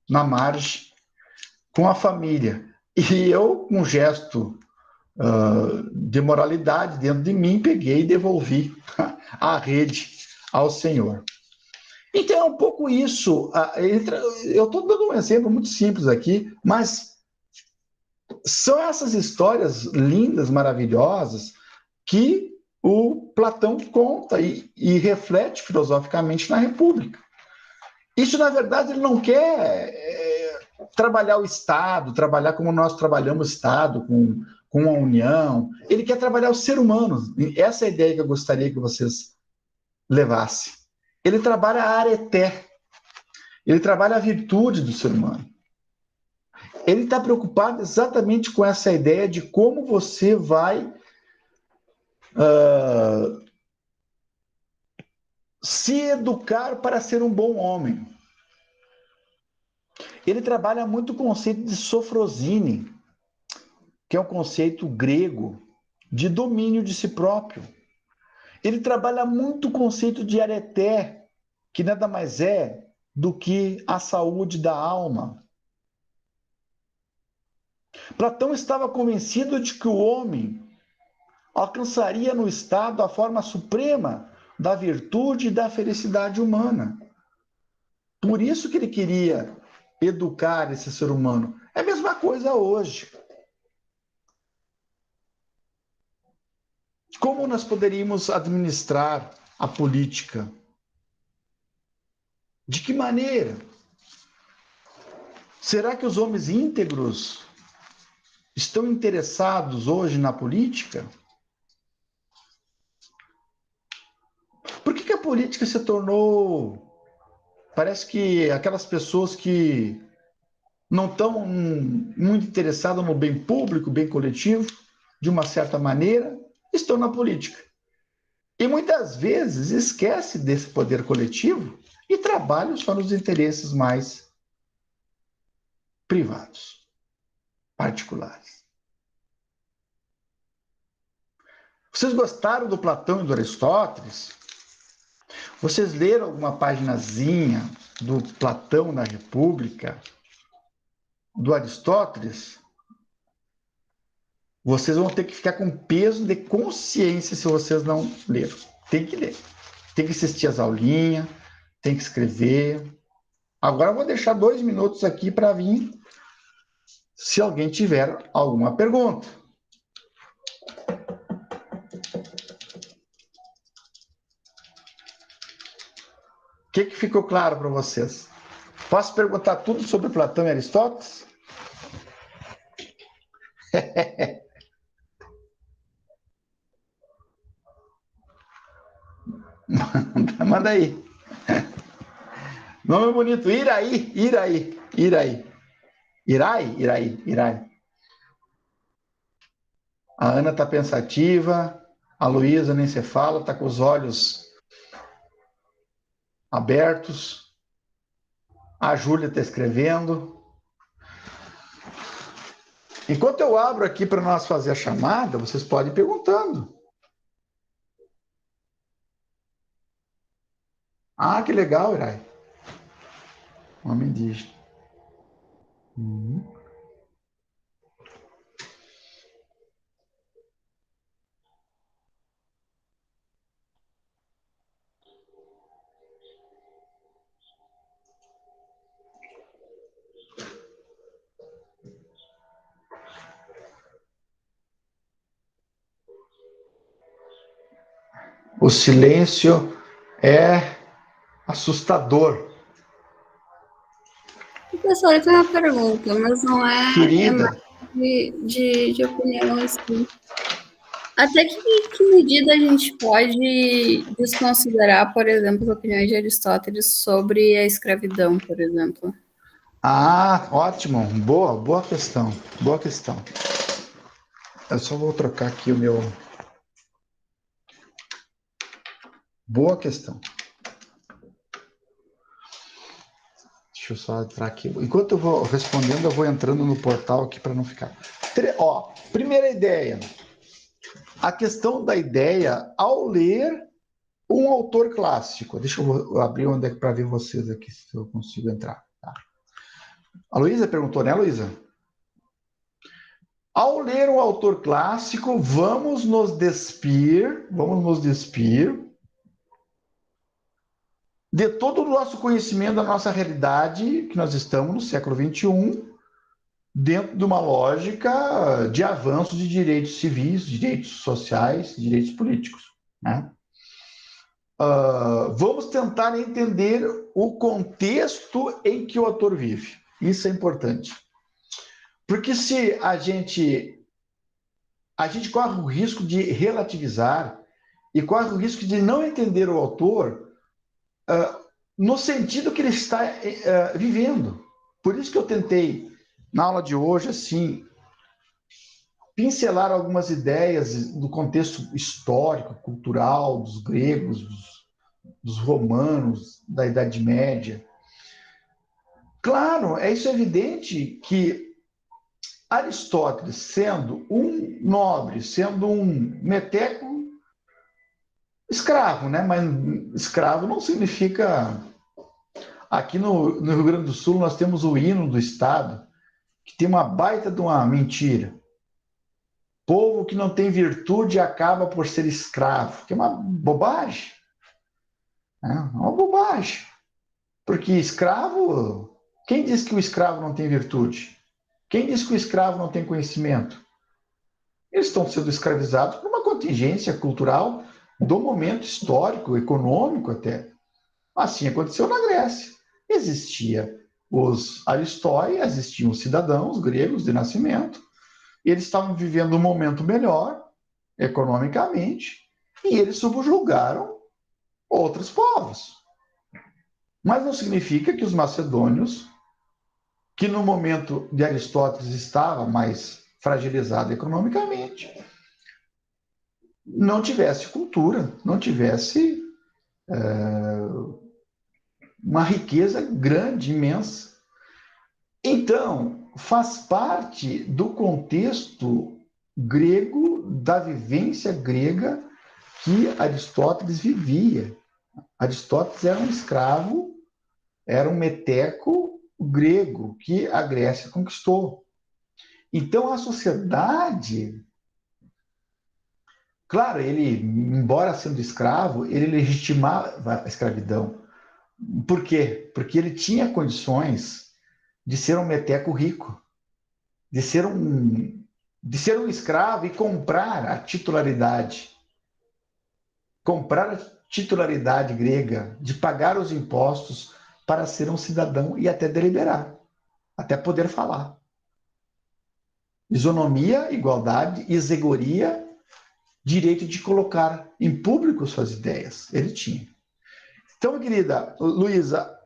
na margem, com a família. E eu, com um gesto de moralidade dentro de mim, peguei e devolvi a rede ao Senhor. Então, é um pouco isso. Eu estou dando um exemplo muito simples aqui, mas são essas histórias lindas, maravilhosas, que o Platão conta e reflete filosoficamente na República. Isso, na verdade, ele não quer trabalhar o Estado, trabalhar como nós trabalhamos o Estado, com a União. Ele quer trabalhar o ser humano. Essa é a ideia que eu gostaria que vocês levassem. Ele trabalha a areté. Ele trabalha a virtude do ser humano. Ele está preocupado exatamente com essa ideia de como você vai se educar para ser um bom homem. Ele trabalha muito o conceito de sofrosine, que é um conceito grego de domínio de si próprio. Ele trabalha muito o conceito de areté, que nada mais é do que a saúde da alma. Platão estava convencido de que o homem alcançaria no estado a forma suprema da virtude e da felicidade humana. Por isso que ele queria educar esse ser humano. É a mesma coisa hoje. Como nós poderíamos administrar a política? De que maneira? Será que os homens íntegros estão interessados hoje na política? Por que a política se tornou... Parece que aquelas pessoas que não estão muito interessadas no bem público, bem coletivo, de uma certa maneira, estão na política. E muitas vezes esquece desse poder coletivo e trabalham só nos interesses mais privados, particulares. Vocês gostaram do Platão e do Aristóteles? Vocês leram alguma paginazinha do Platão na República, do Aristóteles? Vocês vão ter que ficar com peso de consciência se vocês não leram. Tem que ler. Tem que assistir as aulinhas, tem que escrever. Agora eu vou deixar 2 minutos aqui para vir, se alguém tiver alguma pergunta. O que ficou claro para vocês? Posso perguntar tudo sobre Platão e Aristóteles? Manda aí. Nome bonito. Iraí. Irai. A Ana está pensativa. A Luísa nem se fala, está com os olhos abertos. A Júlia está escrevendo. Enquanto eu abro aqui para nós fazer a chamada, vocês podem ir perguntando. Ah, que legal, Irai. Homem indígena. O silêncio é assustador. Pessoal, eu tenho uma pergunta, mas não é, Querida. de opinião assim. Até que medida a gente pode desconsiderar, por exemplo, as opiniões de Aristóteles sobre a escravidão, por exemplo? Ah, ótimo. Boa questão. Boa questão. Eu só vou trocar aqui o meu... Boa questão. Deixa eu só entrar aqui. Enquanto eu vou respondendo, eu vou entrando no portal aqui para não ficar... Primeira ideia. A questão da ideia ao ler um autor clássico. Deixa eu abrir onde é para ver vocês aqui, se eu consigo entrar. Tá. A Luísa perguntou, né, Luísa? Ao ler um autor clássico, vamos nos despir de todo o nosso conhecimento da nossa realidade, que nós estamos no século XXI, dentro de uma lógica de avanço de direitos civis, direitos sociais, direitos políticos. Né? Vamos tentar entender o contexto em que o autor vive. Isso é importante. Porque se a gente corre o risco de relativizar e corre o risco de não entender o autor no sentido que ele está vivendo. Por isso que eu tentei, na aula de hoje, assim, pincelar algumas ideias do contexto histórico, cultural, dos gregos, dos romanos, da Idade Média. Claro, isso é evidente que Aristóteles, sendo um nobre, sendo um meteco, escravo, né? Mas escravo não significa... Aqui no Rio Grande do Sul nós temos o hino do Estado, que tem uma baita de uma mentira. Povo que não tem virtude acaba por ser escravo, que é uma bobagem. É uma bobagem. Porque escravo... Quem diz que o escravo não tem virtude? Quem diz que o escravo não tem conhecimento? Eles estão sendo escravizados por uma contingência cultural do momento histórico, econômico até. Assim aconteceu na Grécia. Existia os aristói, existiam os cidadãos gregos de nascimento, e eles estavam vivendo um momento melhor, economicamente, e eles subjugaram outros povos. Mas não significa que os macedônios, que no momento de Aristóteles estava mais fragilizado economicamente, não tivesse cultura, não tivesse uma riqueza grande, imensa. Então, faz parte do contexto grego, da vivência grega que Aristóteles vivia. Aristóteles era um escravo, era um meteco grego que a Grécia conquistou. Então, a sociedade, claro, ele, embora sendo escravo, ele legitimava a escravidão. Por quê? Porque ele tinha condições de ser um meteco rico, de ser um escravo e comprar a titularidade grega, de pagar os impostos para ser um cidadão e até deliberar, até poder falar. Isonomia, igualdade, isegoria, direito de colocar em público suas ideias. Ele tinha. Então, querida Luísa,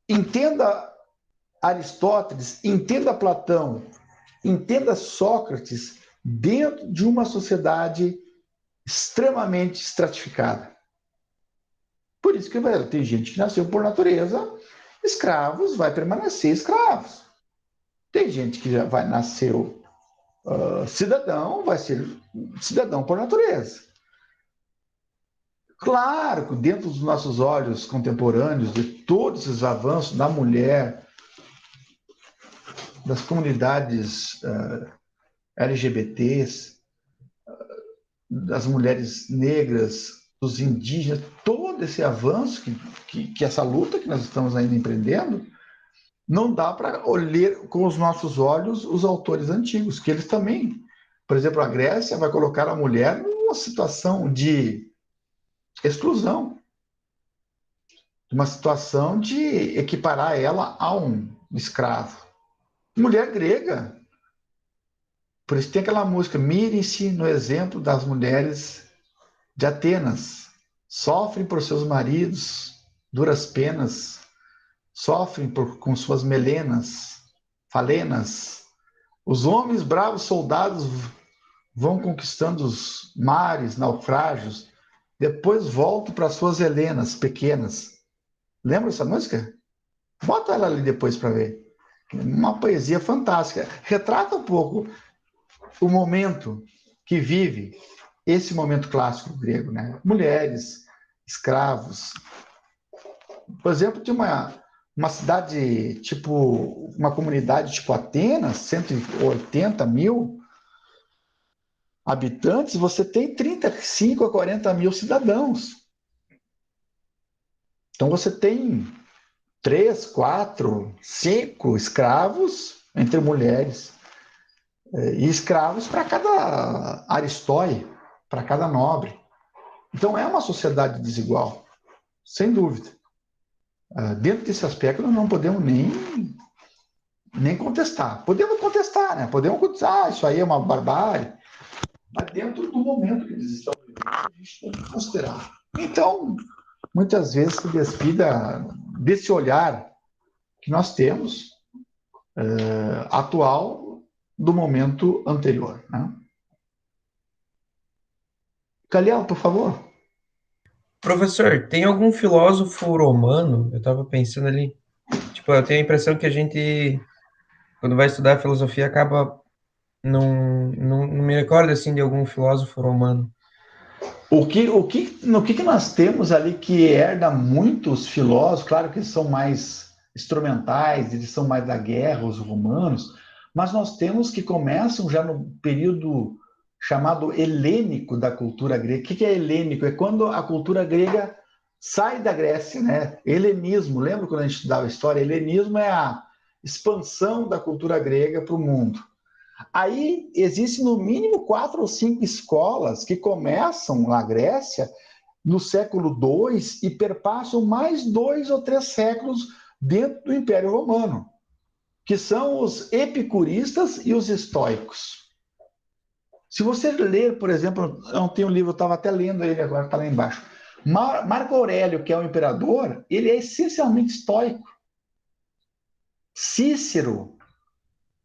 entenda Aristóteles, entenda Platão, entenda Sócrates dentro de uma sociedade extremamente estratificada. Por isso que tem gente que nasceu por natureza escravos, vai permanecer escravos. Tem gente que já nasceu cidadão, vai ser cidadão por natureza. Claro que dentro dos nossos olhos contemporâneos, de todos esses avanços da mulher, das comunidades LGBTs, das mulheres negras, dos indígenas, todo esse avanço, que essa luta que nós estamos ainda empreendendo, não dá para olhar com os nossos olhos os autores antigos, que eles também, por exemplo, a Grécia vai colocar a mulher numa situação de exclusão, uma situação de equiparar ela a um escravo. Mulher grega. Por isso tem aquela música, mirem-se no exemplo das mulheres de Atenas. Sofrem por seus maridos duras penas, sofrem com suas melenas, falenas. Os homens bravos soldados vão conquistando os mares, naufrágios, depois voltam para suas Helenas pequenas. Lembra essa música? Bota ela ali depois para ver. Uma poesia fantástica. Retrata um pouco o momento que vive esse momento clássico grego, né? Mulheres, escravos. Por exemplo, tinha uma cidade, tipo, uma comunidade tipo Atenas, 180 mil habitantes, você tem 35 a 40 mil cidadãos. Então você tem 3, 4, 5 escravos entre mulheres. E escravos para cada aristói, para cada nobre. Então é uma sociedade desigual, sem dúvida. Dentro desse aspecto nós não podemos nem contestar. Podemos contestar, né? Podemos contestar, isso aí é uma barbárie. Mas dentro do momento que eles estão vivendo, a gente tem que considerar. Então, muitas vezes se despida desse olhar que nós temos atual do momento anterior. Né? Calhau, por favor. Professor, tem algum filósofo romano? Eu estava pensando ali. Tipo, eu tenho a impressão que a gente, quando vai estudar filosofia, acaba não me recordo assim de algum filósofo romano. No que nós temos ali que herda muitos filósofos, claro que eles são mais instrumentais, eles são mais da guerra, os romanos, mas nós temos que começam já no período chamado helênico da cultura grega. O que é helênico? É quando a cultura grega sai da Grécia, né? Helenismo, lembra quando a gente estudava história? Helenismo é a expansão da cultura grega para o mundo. Aí existe no mínimo 4 ou 5 escolas que começam na Grécia no século II e perpassam mais 2 ou 3 séculos dentro do Império Romano, que são os epicuristas e os estoicos. Se você ler, por exemplo, eu não tenho um livro, eu estava até lendo ele agora, está lá embaixo. Marco Aurélio, que é o imperador, ele é essencialmente estoico. Cícero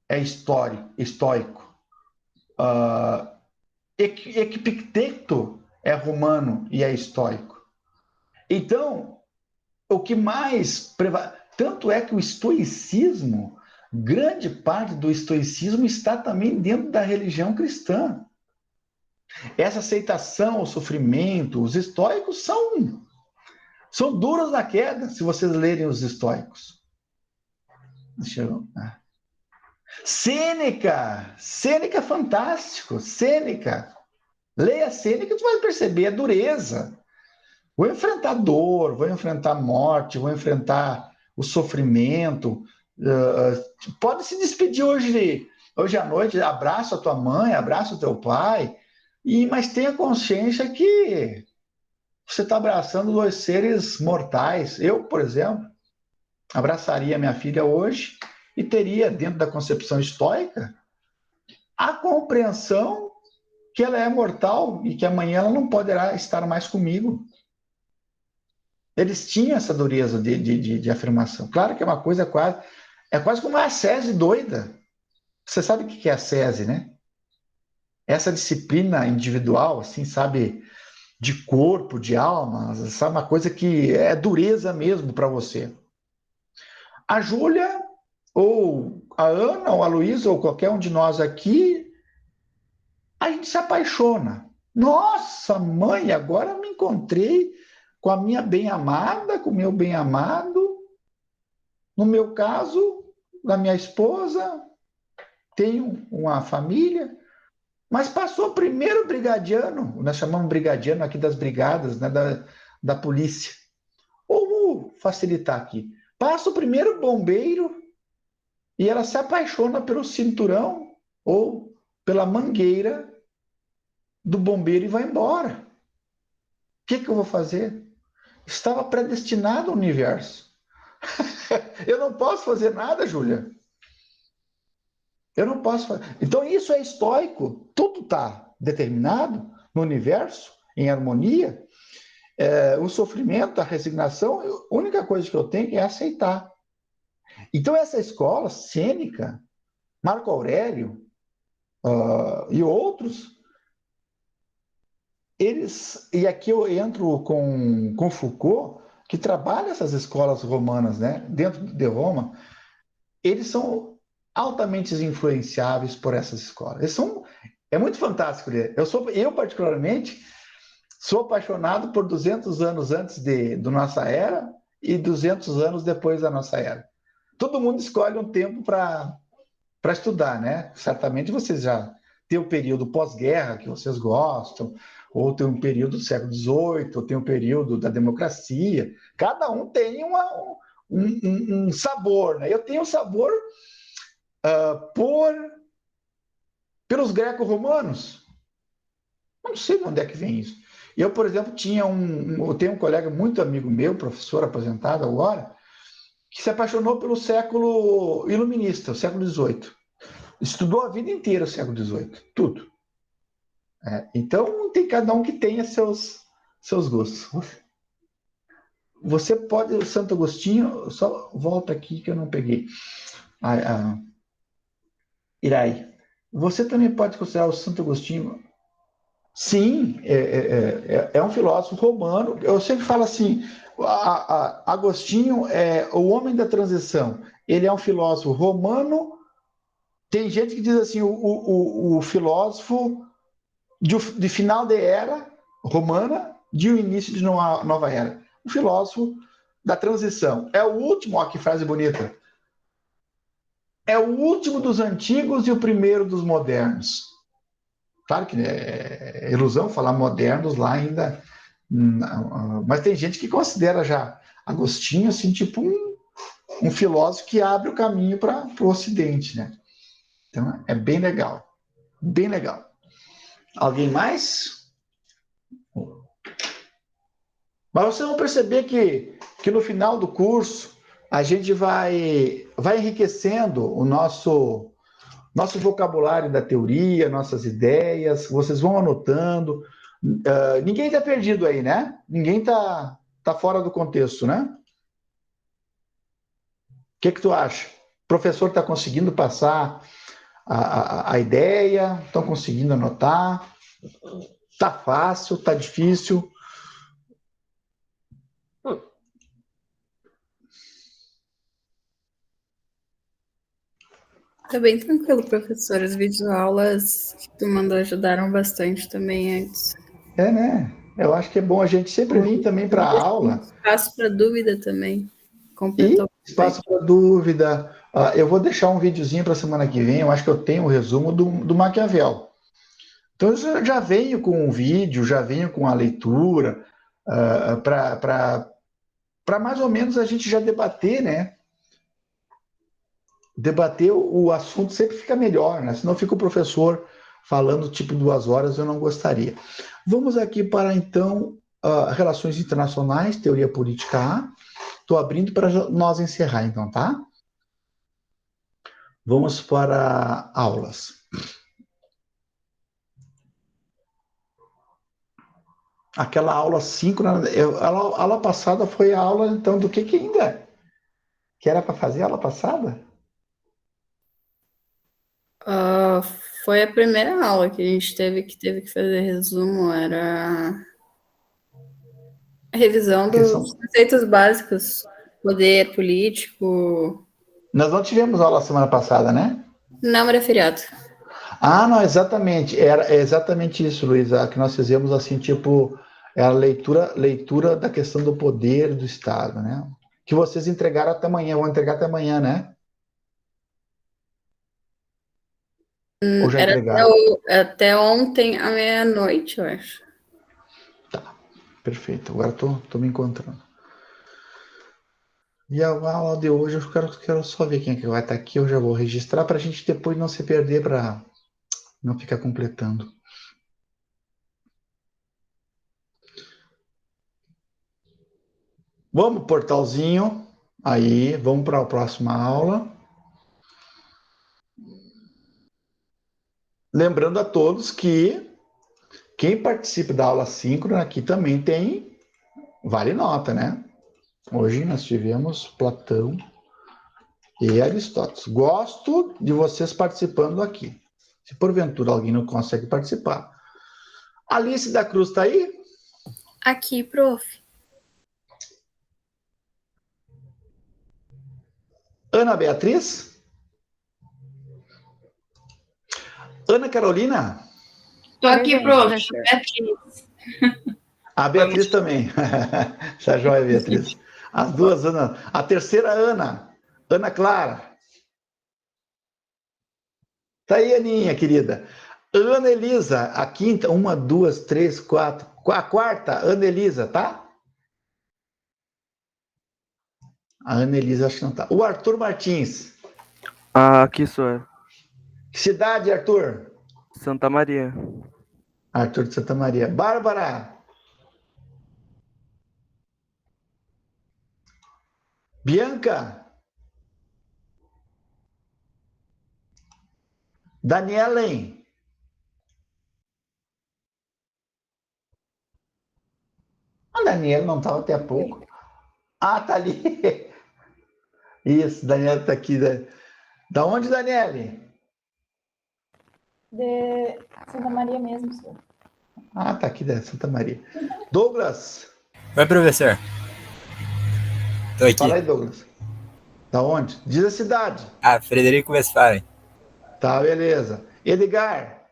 é estoico. Epicteto é romano e é estoico. Então, o que mais tanto é que o estoicismo, grande parte do estoicismo está também dentro da religião cristã. Essa aceitação ao sofrimento, os estoicos são duros na queda, se vocês lerem os estoicos. Deixa eu... Sêneca é fantástico. Sêneca, leia Sêneca, tu vai perceber a dureza. Vou enfrentar dor, vou enfrentar morte, vou enfrentar o sofrimento. Pode se despedir hoje à noite, abraça a tua mãe, abraça o teu pai, mas tenha consciência que você está abraçando dois seres mortais. Eu, por exemplo, abraçaria minha filha hoje e teria, dentro da concepção estoica, a compreensão que ela é mortal e que amanhã ela não poderá estar mais comigo. Eles tinham essa dureza de afirmação. Claro que é uma coisa quase como uma ascese doida. Você sabe o que é ascese, né? Essa disciplina individual, assim, sabe, de corpo, de alma, sabe, uma coisa que é dureza mesmo para você. A Júlia, ou a Ana, ou a Luísa, ou qualquer um de nós aqui, a gente se apaixona. Nossa, mãe, agora eu me encontrei com a minha bem-amada, com o meu bem-amado. No meu caso, da minha esposa, tenho uma família, mas passou o primeiro brigadiano, nós chamamos brigadiano aqui das brigadas, né, da polícia. Ou vou facilitar aqui. Passa o primeiro bombeiro e ela se apaixona pelo cinturão ou pela mangueira do bombeiro e vai embora. O que eu vou fazer? Estava predestinado ao universo. Eu não posso fazer nada, Júlia. Eu não posso fazer. Então, isso é estoico. Tudo está determinado no universo, em harmonia. O sofrimento, a resignação, a única coisa que eu tenho é aceitar. Então, essa escola, Sêneca, Marco Aurélio e outros, e aqui eu entro com Foucault, que trabalha essas escolas romanas, né, dentro de Roma, eles são altamente influenciáveis por essas escolas. É muito fantástico ler. Eu particularmente, sou apaixonado por 200 anos antes da nossa era e 200 anos depois da nossa era. Todo mundo escolhe um tempo para estudar, né? Certamente vocês já têm o período pós-guerra que vocês gostam, ou tem um período do século XVIII, ou tem um período da democracia. Cada um tem um sabor, né? Eu tenho um sabor pelos greco-romanos. Não sei de onde é que vem isso. Eu, por exemplo, eu tenho um colega muito amigo meu, professor aposentado agora, que se apaixonou pelo século iluminista, o século XVIII. Estudou a vida inteira o século XVIII, tudo. Então, tem cada um que tenha seus gostos. Você pode, o Santo Agostinho, só volta aqui que eu não peguei. Irai, você também pode considerar o Santo Agostinho. Sim, é um filósofo romano. Eu sempre falo assim, Agostinho é o homem da transição. Ele é um filósofo romano. Tem gente que diz assim, o filósofo de final de era romana, de um início de uma nova era. O filósofo da transição. É o último, ó, que frase bonita. É o último dos antigos e o primeiro dos modernos. Claro que é ilusão falar modernos lá ainda, mas tem gente que considera já Agostinho assim, tipo um filósofo que abre o caminho para o Ocidente, né? Então é bem legal, bem legal. Alguém mais? Mas vocês vão perceber que no final do curso a gente vai enriquecendo o nosso vocabulário da teoria, nossas ideias, vocês vão anotando. Ninguém está perdido aí, né? Ninguém está fora do contexto, né? O que tu acha? O professor está conseguindo passar a ideia? Estão conseguindo anotar? Está fácil? Está difícil? Tá bem tranquilo, professor. As videoaulas que tu mandou ajudaram bastante também antes. Né? Eu acho que é bom a gente sempre vir também para a aula. Espaço para dúvida também. E Completou. espaço para dúvida. Eu vou deixar um videozinho para a semana que vem. Eu acho que eu tenho o resumo do Maquiavel. Então, eu já venho com um vídeo, já venho com a leitura, para mais ou menos a gente já debater, né? Debater o assunto sempre fica melhor, né? Senão fica o professor falando tipo 2 horas, eu não gostaria. Vamos aqui para, então, Relações Internacionais, Teoria Política A. Estou abrindo para nós encerrar, então, tá? Vamos para aulas. Aquela aula síncrona, a aula passada foi a aula, então, do que ainda? Que era para fazer a aula passada? Foi a primeira aula que a gente teve que fazer resumo, era a revisão dos conceitos básicos, poder político. Nós não tivemos aula semana passada, né? Não, era feriado. Não, exatamente. É exatamente isso, Luísa, que nós fizemos assim, tipo, a leitura da questão do poder do Estado, né? Que vocês entregaram até amanhã, vão entregar até amanhã, né? Ou já Era entregaram? até ontem à meia-noite, eu acho. Tá, perfeito. Agora tô me encontrando. E a aula de hoje eu quero só ver quem é que vai estar aqui. Eu já vou registrar para a gente depois não se perder, para não ficar completando. Vamos, portalzinho. Aí, vamos para a próxima aula. Lembrando a todos que quem participa da aula síncrona aqui também tem vale nota, né? Hoje nós tivemos Platão e Aristóteles. Gosto de vocês participando aqui. Se porventura alguém não consegue participar. Alice da Cruz está aí? Aqui, prof. Ana Beatriz? Ana Carolina? Estou aqui, prof. Beatriz. A Beatriz também. Essa joia, Beatriz. As duas Ana. A terceira Ana. Ana Clara. Tá aí, Aninha, querida. Ana Elisa, a quinta, 1, 2, 3, 4. A quarta, Ana Elisa, tá? A Ana Elisa acho que não tá. O Arthur Martins. Aqui sou eu. Que cidade, Arthur? Santa Maria. Arthur de Santa Maria. Bárbara. Bianca. Danielen. A Daniela não estava até há pouco. Tá ali. Isso, Daniela está aqui. Da onde, Daniele? De Santa Maria mesmo, senhor. Tá aqui da Santa Maria. Douglas. Oi, professor. Tô aqui. Fala aí, Douglas. Da onde? Diz a cidade. Frederico Westphalen. Tá, beleza. Edgar.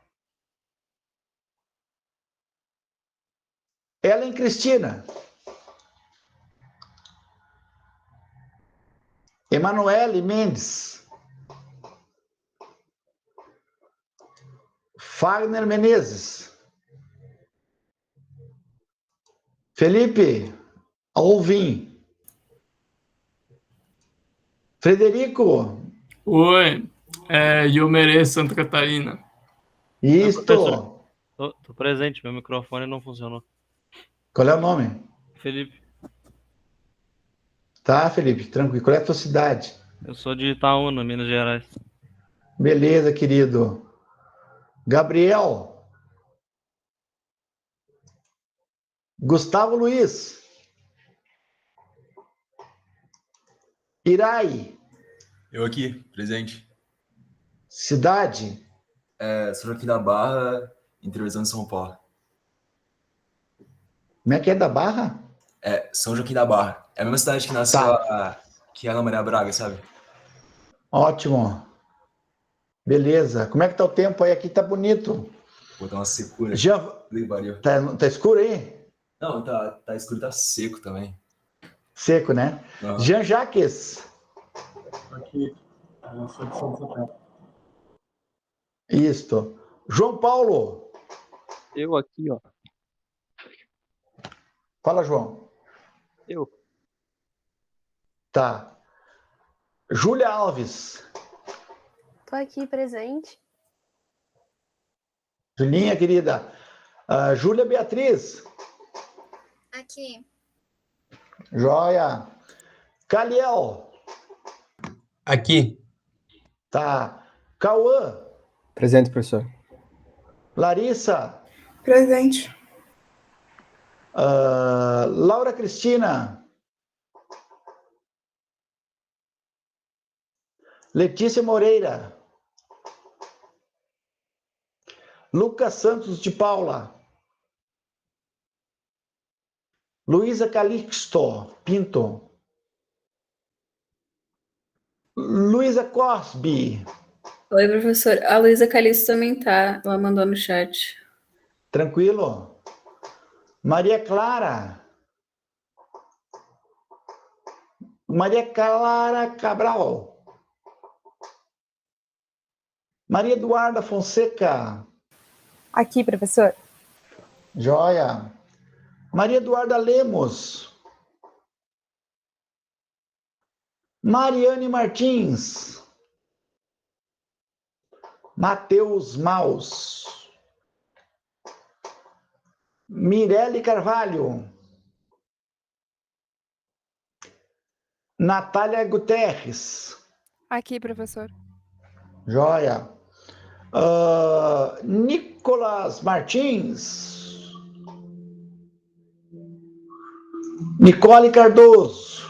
Ellen Cristina. Emanuele Mendes. Fagner Menezes. Felipe Alvim. Frederico. Oi, eu mereço Santa Catarina. Isto. Tô presente, meu microfone não funcionou. Qual é o nome? Felipe. Tá, Felipe? Tranquilo. Qual é a tua cidade? Eu sou de Itaúna, Minas Gerais. Beleza, querido. Gabriel. Gustavo Luiz. Irai. Eu aqui, presente. Cidade. Sou aqui da Barra, interiorzão de São Paulo. Como é que é da Barra? São Joaquim da Barra. É a mesma cidade que nasceu que a Ana Maria Braga, sabe? Ótimo. Beleza. Como é que tá o tempo aí? Aqui tá bonito. Pô, tá uma secura. Já... Baril. Tá escuro aí? Não, tá escuro, tá seco também. Seco, né? Uhum. Jean Jaques. Aqui, sou de São José. Isto. João Paulo. Eu aqui, ó. Fala, João. Eu. Tá. Júlia Alves. Tô aqui presente. Julinha, querida. Júlia Beatriz. Aqui. Joia. Caliel. Aqui. Tá. Cauã. Presente, professor. Larissa. Presente. Laura Cristina. Letícia Moreira. Lucas Santos de Paula. Luísa Calixto Pinto. Luísa Cosby. Oi, professor. A Luísa Calixto também tá. Ela mandou no chat. Tranquilo. Maria Clara. Maria Clara Cabral. Maria Eduarda Fonseca. Aqui, professor. Joia. Maria Eduarda Lemos. Mariane Martins. Matheus Maus. Mirelle Carvalho. Natália Guterres. Aqui, professor. Joia. Nicolas Martins. Nicole Cardoso.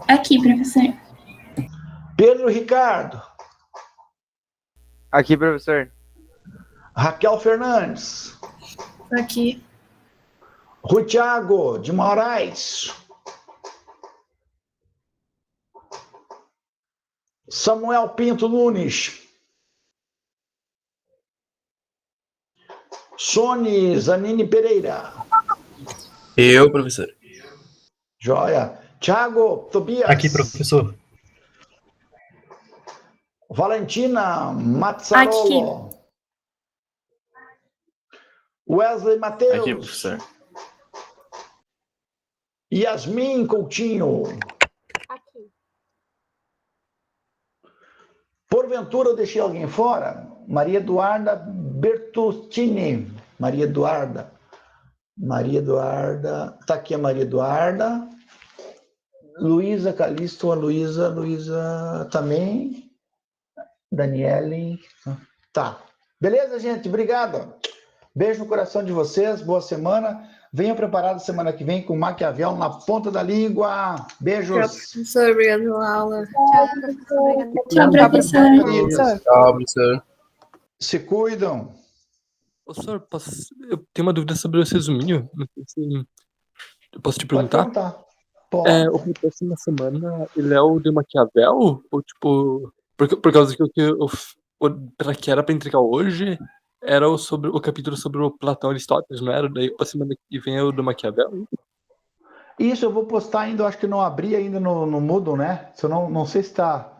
Aqui, professor. Pedro Ricardo. Aqui, professor. Raquel Fernandes. Aqui. Rui Thiago de Moraes. Samuel Pinto Nunes. Sone Zanini Pereira. Eu, professor. Joia. Thiago Tobias. Aqui, professor. Valentina Mazzarolo. Wesley Mateus. Aqui, professor. Yasmin Coutinho. Aqui. Porventura eu deixei alguém fora? Maria Eduarda Bertustini. Maria Eduarda. Tá aqui a Maria Eduarda. Luísa Calixto, a Luísa também. Daniele. Tá. Beleza, gente? Obrigado. Beijo no coração de vocês. Boa semana. Venham preparados semana que vem com Maquiavel na ponta da língua. Beijos. Tchau, professor. Obrigado pela aula. Tchau, professor. Tchau, professor. Se cuidam. Professor, eu tenho uma dúvida sobre esse resuminho. Não sei se eu posso te perguntar? Pode perguntar. Pode. O próximo semana, ele é o de Maquiavel? Ou tipo... Por causa que pra que era pra entregar hoje, era o capítulo sobre o Platão e Aristóteles, não era? Daí a semana que vem é o do Maquiavel? Isso eu vou postar ainda, eu acho que não abri ainda no Moodle, né? Se eu não sei se tá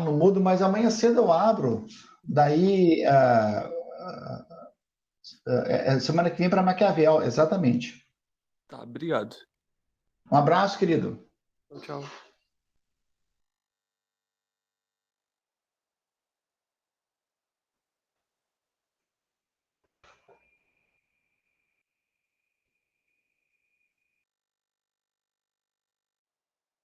no Moodle, mas amanhã cedo eu abro. Daí, semana que vem para Maquiavel, exatamente. Tá, obrigado. Um abraço, querido. Tchau.